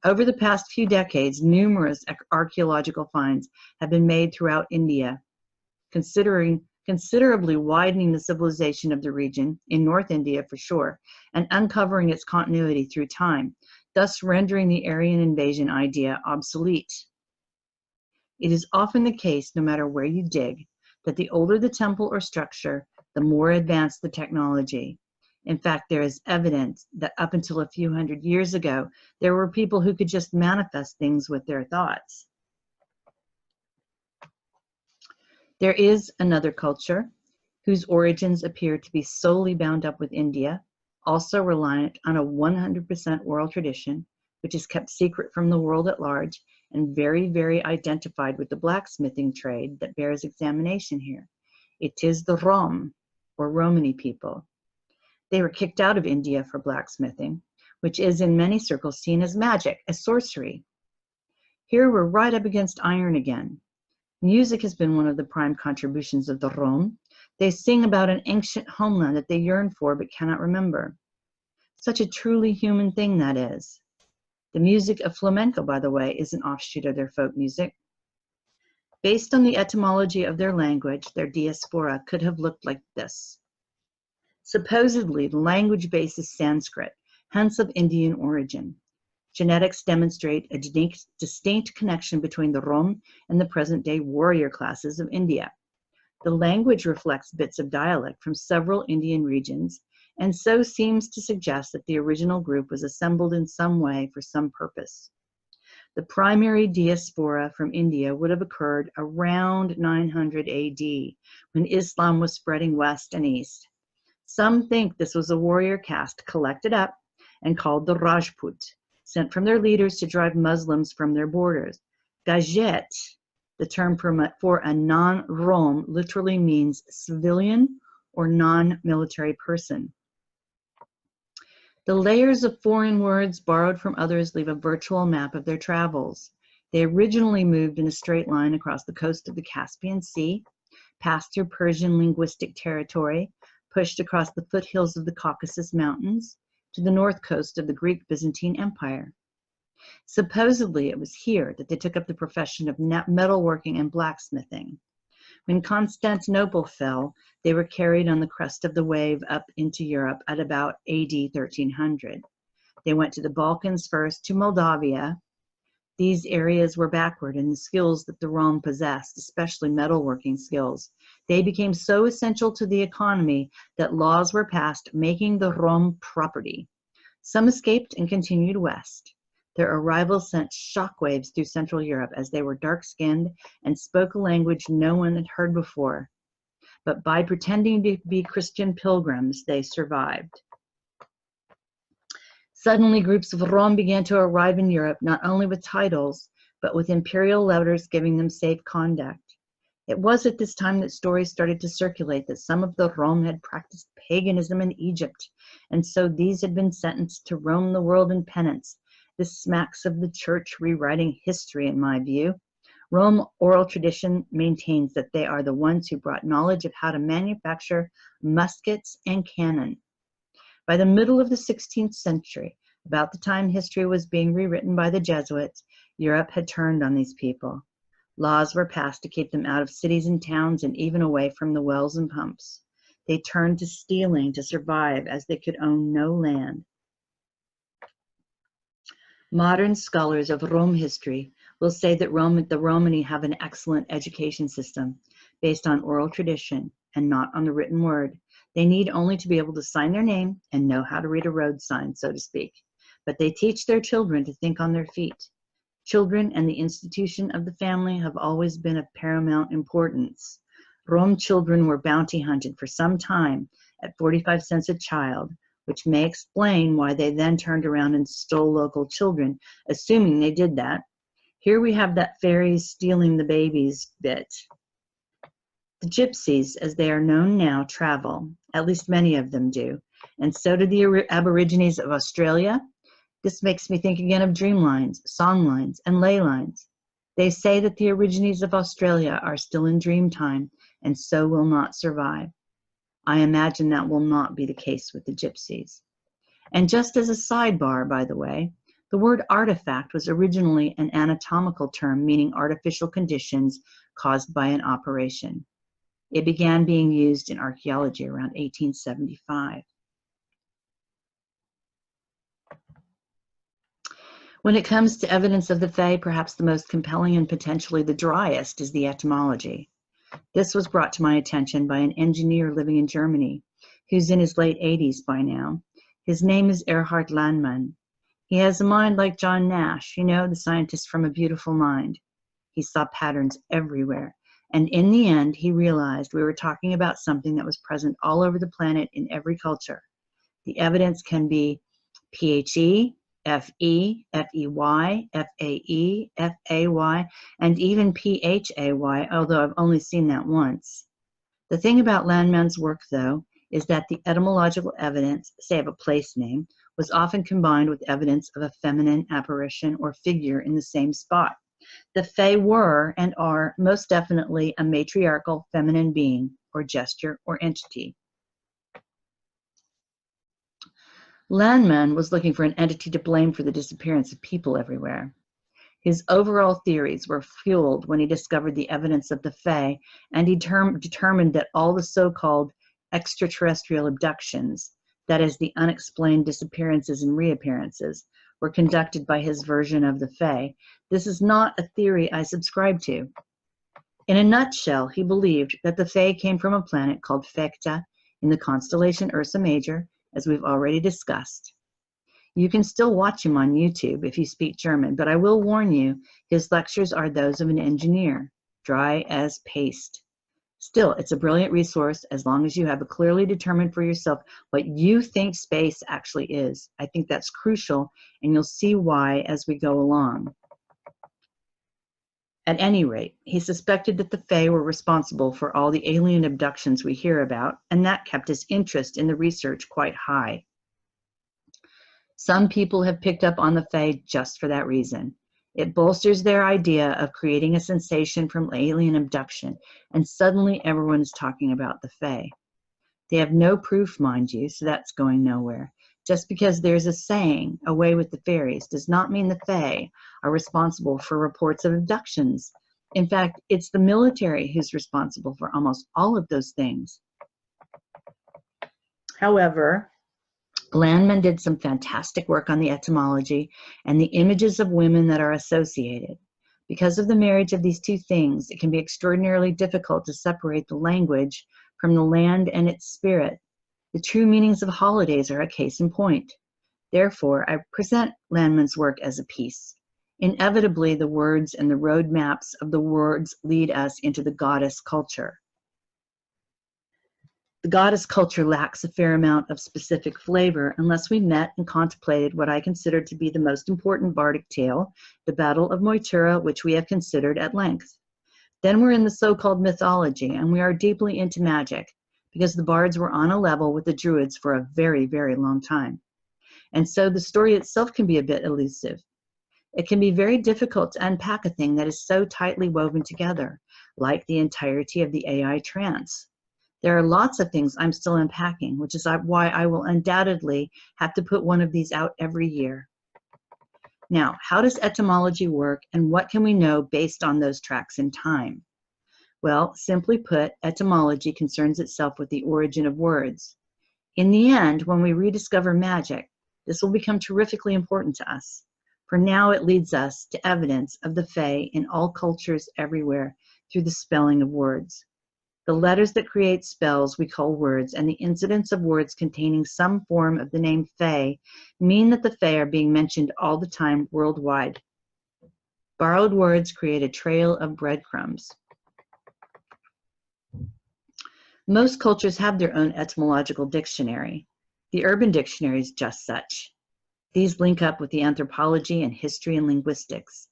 Over the past few decades, numerous archaeological finds have been made throughout India, considerably widening the civilization of the region, in North India for sure, and uncovering its continuity through time, thus rendering the Aryan invasion idea obsolete. It is often the case, no matter where you dig, that the older the temple or structure, the more advanced the technology. In fact, there is evidence that up until a few hundred years ago, there were people who could just manifest things with their thoughts. There is another culture whose origins appear to be solely bound up with India, also reliant on a 100% oral tradition, which is kept secret from the world at large and very, very identified with the blacksmithing trade that bears examination here. It is the Rom, or Romani people. They were kicked out of India for blacksmithing, which is in many circles seen as magic, as sorcery. Here we're right up against iron again. Music has been one of the prime contributions of the Rom. They sing about an ancient homeland that they yearn for but cannot remember. Such a truly human thing that is. The music of flamenco, by the way, is an offshoot of their folk music. Based on the etymology of their language, their diaspora could have looked like this. Supposedly, the language base is Sanskrit, hence of Indian origin. Genetics demonstrate a distinct connection between the Rom and the present-day warrior classes of India. The language reflects bits of dialect from several Indian regions, and so seems to suggest that the original group was assembled in some way for some purpose. The primary diaspora from India would have occurred around 900 AD, when Islam was spreading west and east. Some think this was a warrior caste collected up and called the Rajput, sent from their leaders to drive Muslims from their borders. Gajet, the term for a non-Rom, literally means civilian or non-military person. The layers of foreign words borrowed from others leave a virtual map of their travels. They originally moved in a straight line across the coast of the Caspian Sea, passed through Persian linguistic territory, pushed across the foothills of the Caucasus Mountains to the north coast of the Greek Byzantine Empire. Supposedly, it was here that they took up the profession of metalworking and blacksmithing. When Constantinople fell, they were carried on the crest of the wave up into Europe at about AD 1300. They went to the Balkans first, to Moldavia. These areas were backward in the skills that the Rom possessed, especially metalworking skills. They became so essential to the economy that laws were passed making the Rom property. Some escaped and continued west. Their arrival sent shockwaves through Central Europe as they were dark-skinned and spoke a language no one had heard before. But by pretending to be Christian pilgrims, they survived. Suddenly, groups of Rom began to arrive in Europe, not only with titles, but with imperial letters giving them safe conduct. It was at this time that stories started to circulate that some of the Rom had practiced paganism in Egypt, and so these had been sentenced to roam the world in penance. This smacks of the church rewriting history, in my view. Rome oral tradition maintains that they are the ones who brought knowledge of how to manufacture muskets and cannon. By the middle of the 16th century, about the time history was being rewritten by the Jesuits, Europe had turned on these people. Laws were passed to keep them out of cities and towns and even away from the wells and pumps. They turned to stealing to survive as they could own no land. Modern scholars of Rome history will say that the Romani have an excellent education system based on oral tradition and not on the written word. They need only to be able to sign their name and know how to read a road sign, so to speak. But they teach their children to think on their feet. Children and the institution of the family have always been of paramount importance. Rome children were bounty hunted for some time at 45 cents a child, which may explain why they then turned around and stole local children, assuming they did that. Here we have that fairies stealing the babies bit. The gypsies, as they are known now, travel. At least many of them do. And so do the Aborigines of Australia. This makes me think again of dream lines, song lines, and ley lines. They say that the Aborigines of Australia are still in dream time and so will not survive. I imagine that will not be the case with the gypsies. And just as a sidebar, by the way, the word artifact was originally an anatomical term meaning artificial conditions caused by an operation. It began being used in archaeology around 1875. When it comes to evidence of the Fae, perhaps the most compelling and potentially the driest is the etymology. This was brought to my attention by an engineer living in Germany, who's in his late 80s by now. His name is Erhard Landmann. He has a mind like John Nash, you know, the scientist from A Beautiful Mind. He saw patterns everywhere. And in the end, he realized we were talking about something that was present all over the planet in every culture. The evidence can be PHE, FE, FEY, FAE, FAY, and even PHAY, although I've only seen that once. The thing about Landmann's work, though, is that the etymological evidence, say of a place name, was often combined with evidence of a feminine apparition or figure in the same spot. The Fae were and are most definitely a matriarchal feminine being or gesture or entity. Landmann was looking for an entity to blame for the disappearance of people everywhere. His overall theories were fueled when he discovered the evidence of the Fae, and he determined that all the so-called extraterrestrial abductions, that is, the unexplained disappearances and reappearances, were conducted by his version of the Fae. This is not a theory I subscribe to. In a nutshell, he believed that the Fae came from a planet called Vecta in the constellation Ursa Major, as we've already discussed. You can still watch him on YouTube if you speak German, but I will warn you, his lectures are those of an engineer, dry as paste. Still, it's a brilliant resource as long as you have a clearly determined for yourself what you think space actually is. I think that's crucial, and you'll see why as we go along. At any rate, he suspected that the Fae were responsible for all the alien abductions we hear about, and that kept his interest in the research quite high. Some people have picked up on the Fae just for that reason. It bolsters their idea of creating a sensation from alien abduction, and suddenly everyone is talking about the Fae. They have no proof, mind you, so that's going nowhere. Just because there's a saying, away with the fairies, does not mean the Fae are responsible for reports of abductions. In fact, it's the military who's responsible for almost all of those things. However, Landman did some fantastic work on the etymology and the images of women that are associated. Because of the marriage of these two things, it can be extraordinarily difficult to separate the language from the land and its spirit. The true meanings of holidays are a case in point. Therefore, I present Landman's work as a piece. Inevitably, the words and the road maps of the words lead us into the goddess culture. The goddess culture lacks a fair amount of specific flavor unless we met and contemplated what I consider to be the most important bardic tale, the Battle of Moytura, which we have considered at length. Then we're in the so-called mythology, and we are deeply into magic, because the bards were on a level with the druids for a very, very long time. And so the story itself can be a bit elusive. It can be very difficult to unpack a thing that is so tightly woven together, like the entirety of the AI trance. There are lots of things I'm still unpacking, which is why I will undoubtedly have to put one of these out every year. Now, how does etymology work, and what can we know based on those tracks in time? Well, simply put, etymology concerns itself with the origin of words. In the end, when we rediscover magic, this will become terrifically important to us. For now, it leads us to evidence of the Fae in all cultures everywhere through the spelling of words. The letters that create spells we call words, and the incidence of words containing some form of the name Fae mean that the Fae are being mentioned all the time worldwide. Borrowed words create a trail of breadcrumbs. Most cultures have their own etymological dictionary. The Urban Dictionary is just such. These link up with the anthropology and history and linguistics,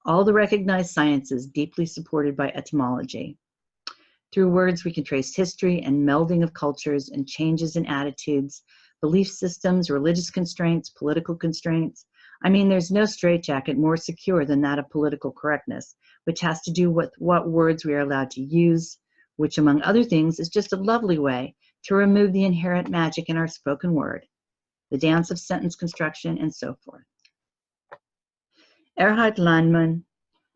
all the recognized sciences deeply supported by etymology. Through words, we can trace history and melding of cultures and changes in attitudes, belief systems, religious constraints, political constraints. I mean, there's no straitjacket more secure than that of political correctness, which has to do with what words we are allowed to use, which, among other things, is just a lovely way to remove the inherent magic in our spoken word, the dance of sentence construction, and so forth. Erhard Landman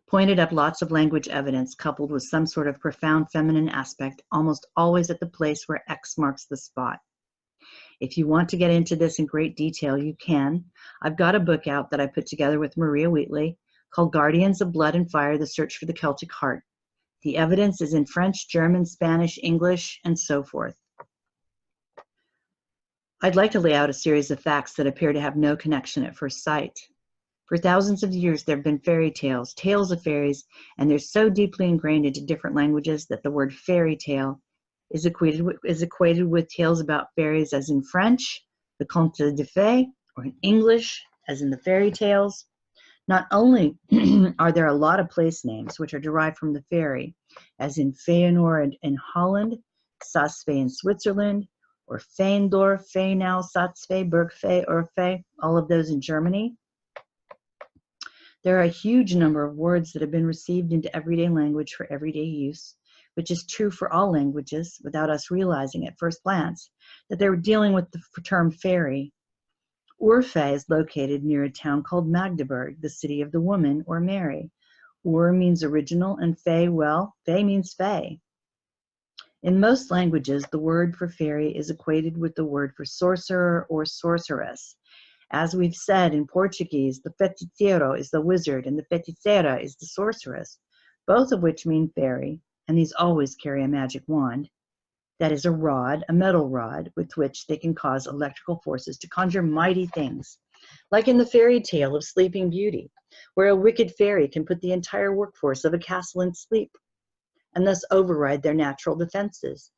pointed up lots of language evidence coupled with some sort of profound feminine aspect, almost always at the place where X marks the spot. If you want to get into this in great detail, you can. I've got a book out that I put together with Maria Wheatley called Guardians of Blood and Fire, The Search for the Celtic Heart. The evidence is in French, German, Spanish, English, and so forth. I'd like to lay out a series of facts that appear to have no connection at first sight. For thousands of years, there have been fairy tales, tales of fairies, and they're so deeply ingrained into different languages that the word fairy tale is equated with tales about fairies, as in French, the contes de fées, or in English, as in the fairy tales. Not only are there a lot of place names which are derived from the fairy, as in Feyenoord in Holland, Saas-Fee in Switzerland, or Feendorf, Feenau, Saas-Fee, Bergfee, Urfee, all of those in Germany. There are a huge number of words that have been received into everyday language for everyday use, which is true for all languages without us realizing at first glance that they're dealing with the term fairy. Urfee is located near a town called Magdeburg, the city of the woman, or Mary. Ur means original, and Fey, well, Fey means Fey. In most languages, the word for fairy is equated with the word for sorcerer or sorceress. As we've said in Portuguese, the feiticeiro is the wizard and the feiticeira is the sorceress, both of which mean fairy, and these always carry a magic wand. That is a rod, a metal rod, with which they can cause electrical forces to conjure mighty things, like in the fairy tale of Sleeping Beauty, where a wicked fairy can put the entire workforce of a castle in sleep, and thus override their natural defenses.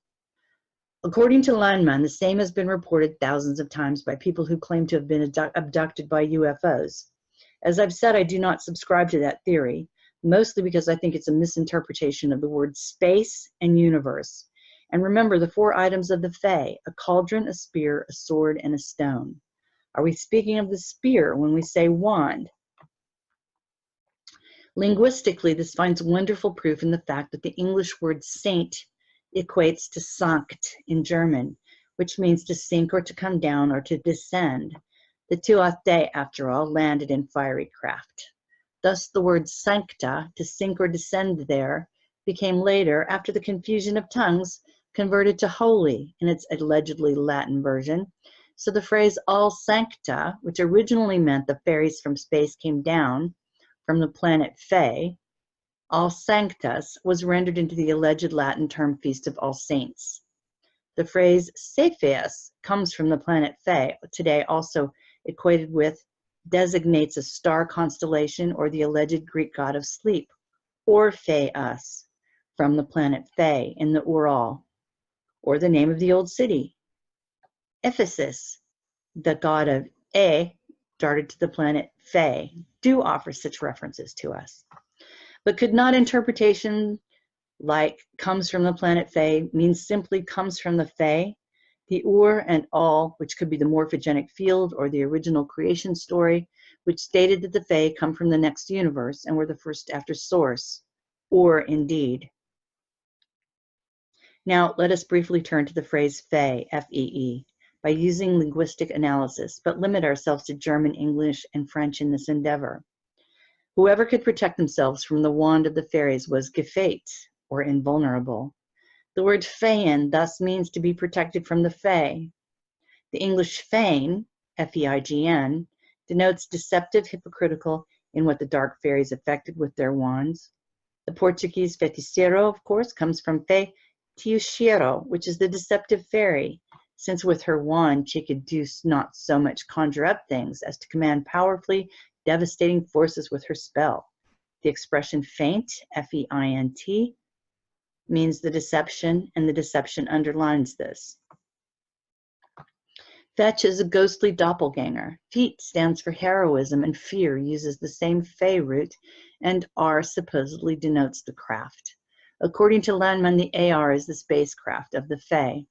According to Landman, the same has been reported thousands of times by people who claim to have been abducted by UFOs. As I've said, I do not subscribe to that theory, mostly because I think it's a misinterpretation of the words space and universe. And remember the 4 items of the Fae: a cauldron, a spear, a sword, and a stone. Are we speaking of the spear when we say wand? Linguistically, this finds wonderful proof in the fact that the English word saint equates to sankt in German, which means to sink or to come down or to descend. The Tuatha, after all, landed in fiery craft. Thus the word sancta, to sink or descend there, became later, after the confusion of tongues, converted to holy in its allegedly Latin version. So the phrase all sancta, which originally meant the fairies from space came down from the planet Fae, all sanctus, was rendered into the alleged Latin term Feast of All Saints. The phrase Cepheus comes from the planet Fae, today also equated with, designates a star constellation or the alleged Greek god of sleep, or Phaeus, from the planet Fae in the Ural, or the name of the old city. Ephesus, the god of darted to the planet Fae, do offer such references to us. But could not interpretation like comes from the planet Fae means simply comes from the Fae? The and all, which could be the morphogenic field or the original creation story, which stated that the Fae come from the next universe and were the first after source, or indeed. Now, let us briefly turn to the phrase Fae, F-E-E, by using linguistic analysis, but limit ourselves to German, English, and French in this endeavor. Whoever could protect themselves from the wand of the fairies was gefeit, or invulnerable. The word feign thus means to be protected from the Fae. The English feign, F-E-I-G-N, denotes deceptive, hypocritical in what the dark fairies effected with their wands. The Portuguese feiticeiro, of course, comes from feiticeiro, which is the deceptive fairy, since with her wand she could do not so much conjure up things as to command powerfully devastating forces with her spell. The expression feint, F-E-I-N-T, means the deception, and the deception underlines this. Fetch is a ghostly doppelganger. Feet stands for heroism, and fear uses the same Fae root, and R supposedly denotes the craft. According to Landman, the AR is the spacecraft of the Fae.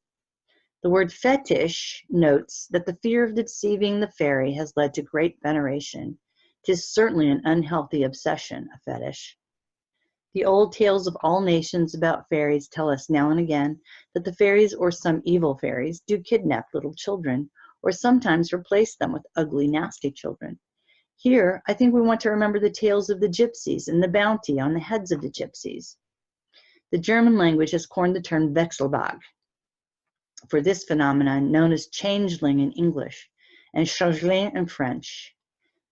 The word fetish notes that the fear of deceiving the fairy has led to great veneration. 'Tis certainly an unhealthy obsession, a fetish. The old tales of all nations about fairies tell us now and again that the fairies, or some evil fairies, do kidnap little children, or sometimes replace them with ugly, nasty children. Here, I think we want to remember the tales of the gypsies and the bounty on the heads of the gypsies. The German language has coined the term Wechselbalg for this phenomenon, known as changeling in English and changeling in French.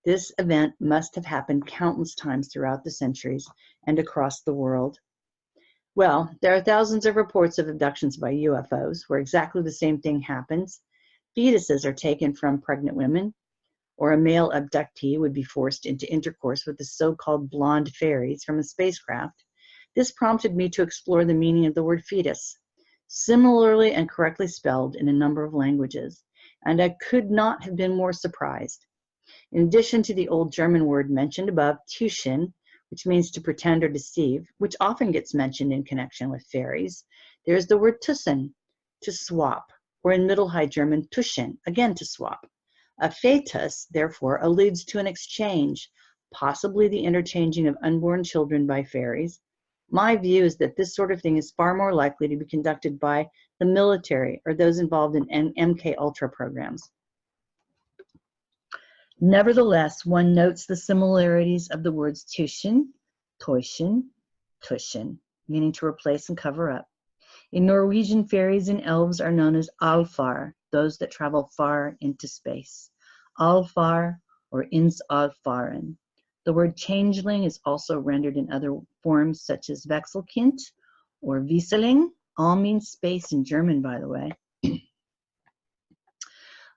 This event must have happened countless times throughout the centuries and across the world. Well, there are thousands of reports of abductions by UFOs where exactly the same thing happens. Fetuses are taken from pregnant women, or a male abductee would be forced into intercourse with the so-called blonde fairies from a spacecraft. This prompted me to explore the meaning of the word fetus, similarly and correctly spelled in a number of languages, and I could not have been more surprised. In addition to the old German word mentioned above, Täuschen, which means to pretend or deceive, which often gets mentioned in connection with fairies, there is the word Tussen, to swap, or in Middle High German, Tuschen, again to swap. A fetus, therefore, alludes to an exchange, possibly the interchanging of unborn children by fairies. My view is that this sort of thing is far more likely to be conducted by the military or those involved in MK Ultra programs. Nevertheless, one notes the similarities of the words Täuschen, Täuschen, Tuschen, meaning to replace and cover up. In Norwegian, fairies and elves are known as alfar, those that travel far into space. Alfar or ins alfaren. The word changeling is also rendered in other forms such as Wechselkind or Wieseling, all means space in German, by the way.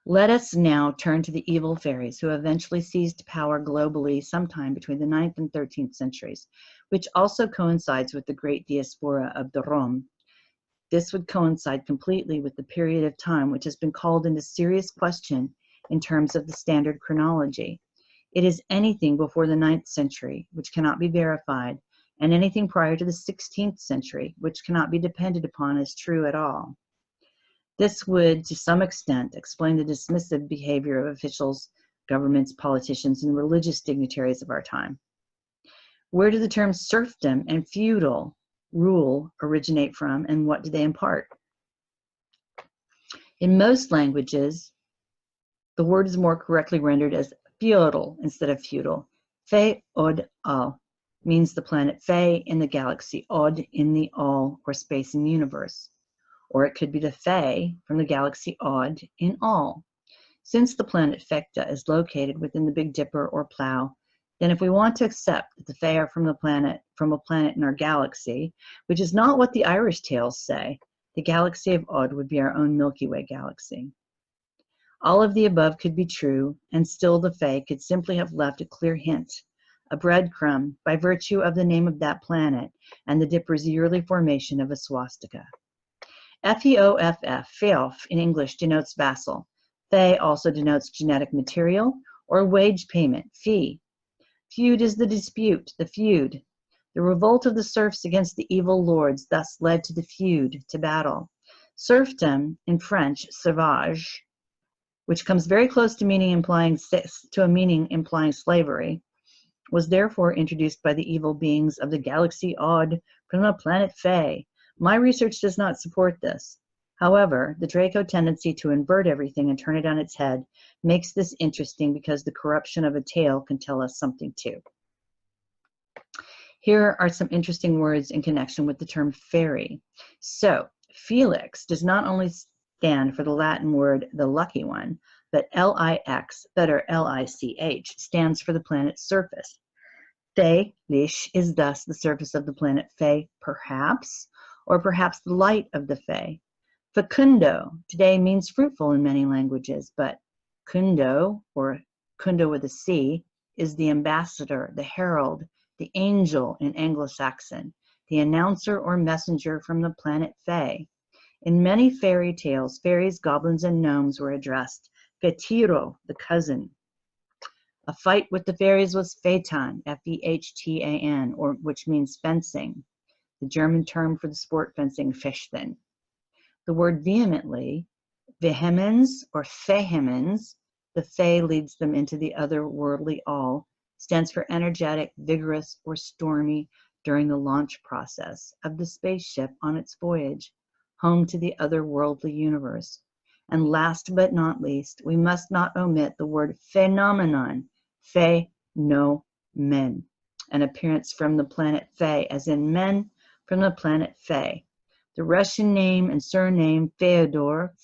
Let us now turn to the evil fairies who eventually seized power globally sometime between the 9th and 13th centuries, which also coincides with the great diaspora of the Rome. This would coincide completely with the period of time which has been called into serious question in terms of the standard chronology. It is anything before the 9th century, which cannot be verified, and anything prior to the 16th century, which cannot be depended upon as true at all. This would, to some extent, explain the dismissive behavior of officials, governments, politicians, and religious dignitaries of our time. Where do the terms serfdom and feudal rule originate from, and what do they impart? In most languages, the word is more correctly rendered as feudal instead of feudal. Fae od al means the planet Fae in the galaxy, Od in the all or space and universe. Or it could be the Fae from the galaxy Od in all. Since the planet Fecta is located within the Big Dipper or Plough, then if we want to accept that the Fae are from a planet in our galaxy, which is not what the Irish tales say, the galaxy of Od would be our own Milky Way galaxy. All of the above could be true, and still the Fae could simply have left a clear hint, a breadcrumb, by virtue of the name of that planet and the Dipper's yearly formation of a swastika. F-E-O-F-F, feof in English denotes vassal. Fae also denotes genetic material or wage payment, fee. Feud is the dispute, the feud. The revolt of the serfs against the evil lords thus led to the feud, to battle. Serfdom, in French, sauvage, which comes very close to a meaning implying slavery, was therefore introduced by the evil beings of the galaxy Od from the planet Fae. My research does not support this. However, the Draco tendency to invert everything and turn it on its head makes this interesting because the corruption of a tale can tell us something too. Here are some interesting words in connection with the term fairy. So, Felix does not only stand for the Latin word the lucky one, but L-I-X, better L-I-C-H, stands for the planet's surface. Fae Lich is thus the surface of the planet Fae, perhaps, or perhaps the light of the Fae. Fecundo today means fruitful in many languages, but Kundo, or Kundo with a C, is the ambassador, the herald, the angel in Anglo-Saxon, the announcer or messenger from the planet Fae. In many fairy tales, fairies, goblins, and gnomes were addressed. Fetiro, the cousin. A fight with the fairies was Fehtan, F-E-H-T-A-N, or which means fencing. The German term for the sport fencing, Fechten. The word vehemently, vehemens or fehemens, the Fae leads them into the otherworldly all, stands for energetic, vigorous, or stormy during the launch process of the spaceship on its voyage home to the otherworldly universe. And last but not least, we must not omit the word phenomenon, Fe-no-men, an appearance from the planet Fae, as in men from the planet Fae. The Russian name and surname Fyodor,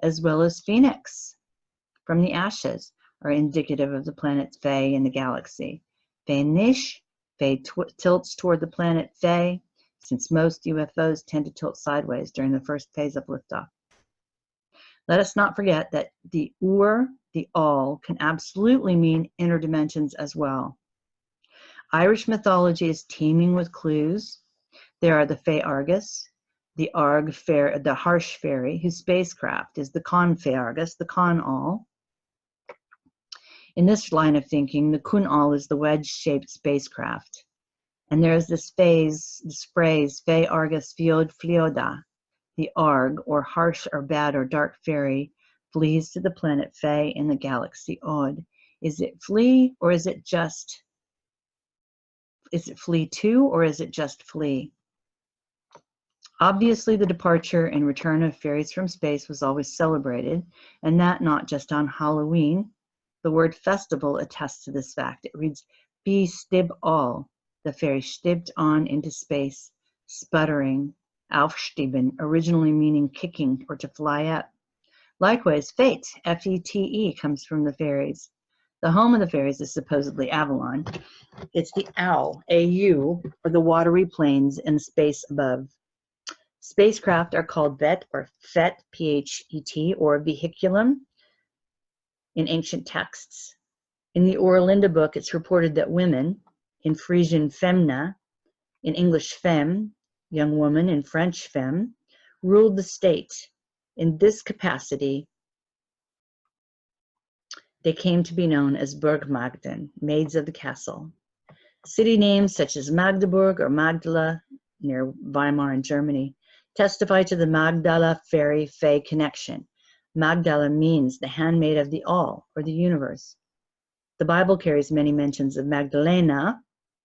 as well as Phoenix from the ashes, are indicative of the planet Fae in the galaxy. Fae-nish, Fae tilts toward the planet Fae, since most UFOs tend to tilt sideways during the first phase of liftoff. Let us not forget that the the all, can absolutely mean inner dimensions as well. Irish mythology is teeming with clues. There are the Fae Argus, the the harsh fairy, whose spacecraft is the Con Fae Argus, the Con All. In this line of thinking, the Kun All is the wedge-shaped spacecraft. And there's this phrase, Fae Argus Fiod Flioda, the Arg, or harsh or bad or dark fairy, flees to the planet Fae in the galaxy Od. Is it flee, or is it flee to, or is it just flee? Obviously, the departure and return of fairies from space was always celebrated, and that not just on Halloween. The word festival attests to this fact. It reads, Be stib all. The fairy stibbed on into space, sputtering, aufstieben, originally meaning kicking or to fly up. Likewise, fete, F-E-T-E, comes from the fairies. The home of the fairies is supposedly Avalon. It's the owl, AU, or the watery plains in the space above. Spacecraft are called vet or phet, P-H-E-T, or vehiculum in ancient texts. In the Oralinda book, it's reported that women, in Frisian femna, in English femme, young woman, in French femme, ruled the state. In this capacity, they came to be known as Burgmagden, maids of the castle. City names such as Magdeburg or Magdala, near Weimar in Germany, testify to the Magdala fairy Fae connection. Magdala means the handmaid of the all, or the universe. The Bible carries many mentions of Magdalena,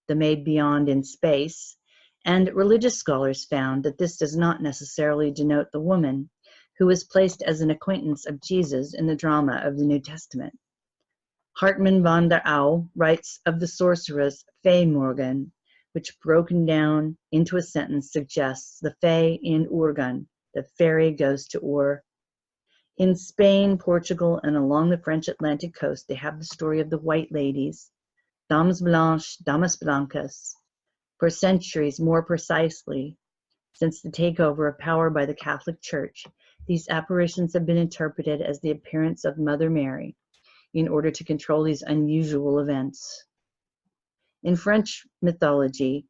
the maid beyond in space, and religious scholars found that this does not necessarily denote the woman who was placed as an acquaintance of Jesus in the drama of the New Testament. Hartmann von der Au writes of the sorceress Fae Morgan, which broken down into a sentence suggests the Fae in Urgan, the fairy goes to Ur. In Spain, Portugal, and along the French Atlantic coast, they have the story of the White Ladies, Dames Blanches, Damas Blancas. For centuries, more precisely, since the takeover of power by the Catholic Church, these apparitions have been interpreted as the appearance of Mother Mary in order to control these unusual events. In French mythology,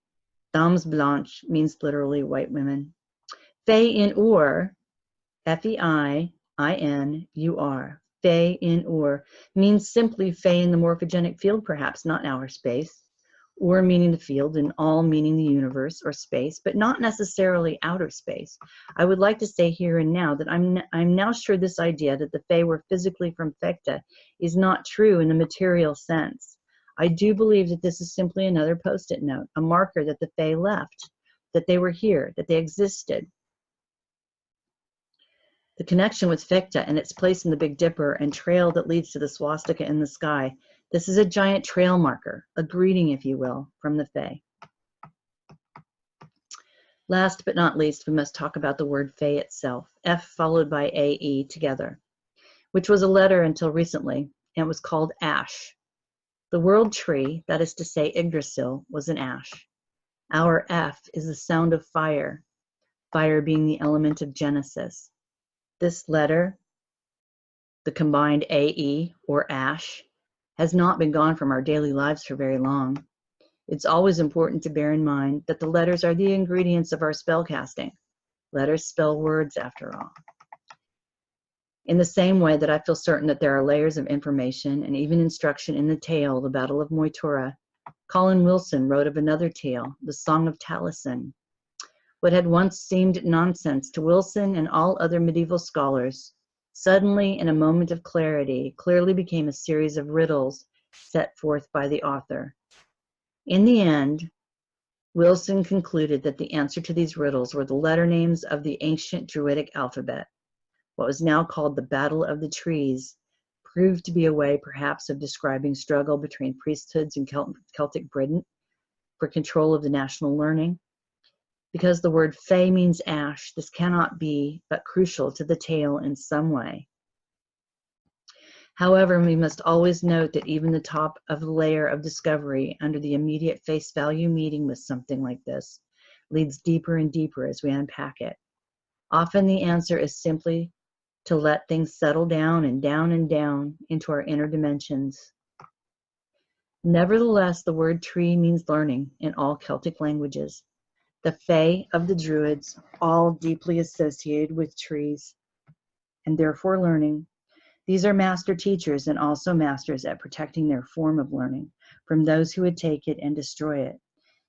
Dames Blanches means literally white women. Fae in Ur, F-E-I-I-N-U-R, Fae in Ur, means simply Fae in the morphogenic field, perhaps, not outer space. Ur meaning the field and all meaning the universe or space, but not necessarily outer space. I would like to say here and now that I'm now sure this idea that the Fae were physically from Fecta is not true in the material sense. I do believe that this is simply another post-it note, a marker that the Fae left, that they were here, that they existed. The connection with Fecta and its place in the Big Dipper and trail that leads to the swastika in the sky. This is a giant trail marker, a greeting, if you will, from the Fae. Last but not least, we must talk about the word Fae itself, F followed by A-E together, which was a letter until recently, and was called ash. The world tree, that is to say Yggdrasil, was an ash. Our F is the sound of fire, fire being the element of Genesis. This letter, the combined AE or ash, has not been gone from our daily lives for very long. It's always important to bear in mind that the letters are the ingredients of our spellcasting. Letters spell words, after all. In the same way that I feel certain that there are layers of information and even instruction in the tale, The Battle of Moytura, Colin Wilson wrote of another tale, The Song of Taliesin. What had once seemed nonsense to Wilson and all other medieval scholars, suddenly, in a moment of clarity, clearly became a series of riddles set forth by the author. In the end, Wilson concluded that the answer to these riddles were the letter names of the ancient Druidic alphabet. What was now called the Battle of the Trees proved to be a way, perhaps, of describing struggle between priesthoods in Celtic Britain for control of the national learning. Because the word Fae means ash, this cannot be but crucial to the tale in some way. However, we must always note that even the top of the layer of discovery under the immediate face value meeting with something like this leads deeper and deeper as we unpack it. Often the answer is simply to let things settle down and down and down into our inner dimensions. Nevertheless, the word tree means learning in all Celtic languages. The Fae of the Druids, all deeply associated with trees, and therefore learning. These are master teachers and also masters at protecting their form of learning from those who would take it and destroy it.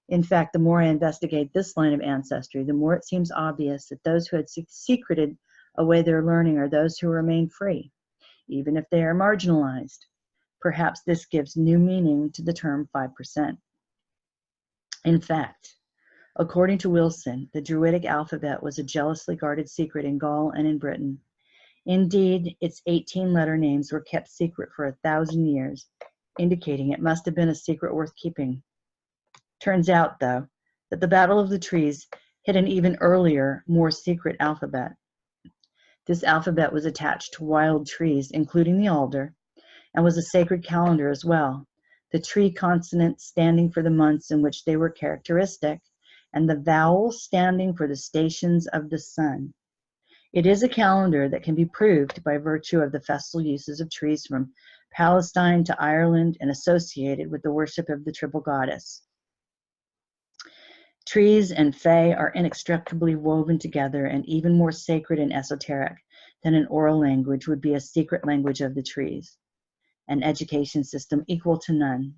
In fact, the more I investigate this line of ancestry, the more it seems obvious that those who had secreted away their learning are those who remain free, even if they are marginalized. Perhaps this gives new meaning to the term 5%. In fact, according to Wilson, the Druidic alphabet was a jealously guarded secret in Gaul and in Britain. Indeed, its 18 letter names were kept secret for 1,000 years, indicating it must have been a secret worth keeping. Turns out, though, that the Battle of the Trees hid an even earlier, more secret alphabet. This alphabet was attached to wild trees, including the alder, and was a sacred calendar as well, the tree consonants standing for the months in which they were characteristic, and the vowels standing for the stations of the sun. It is a calendar that can be proved by virtue of the festal uses of trees from Palestine to Ireland and associated with the worship of the triple goddess. Trees and fae are inextricably woven together, and even more sacred and esoteric than an oral language would be a secret language of the trees, an education system equal to none.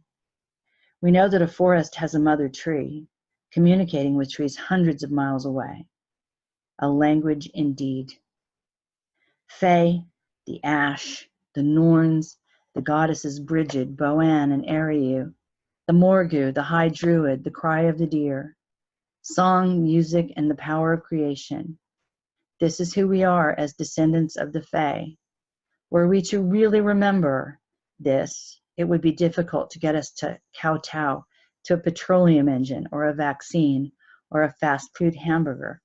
We know that a forest has a mother tree, communicating with trees hundreds of miles away. A language indeed. Fae, the ash, the Norns, the goddesses Brigid, Boann, and Eriu, the Morgu, the high druid, the cry of the deer, song, music, and the power of creation. This is who we are as descendants of the Fae. Were we to really remember this, it would be difficult to get us to kowtow to a petroleum engine or a vaccine or a fast food hamburger,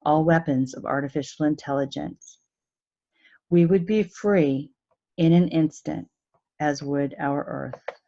all weapons of artificial intelligence. We would be free in an instant, as would our Earth.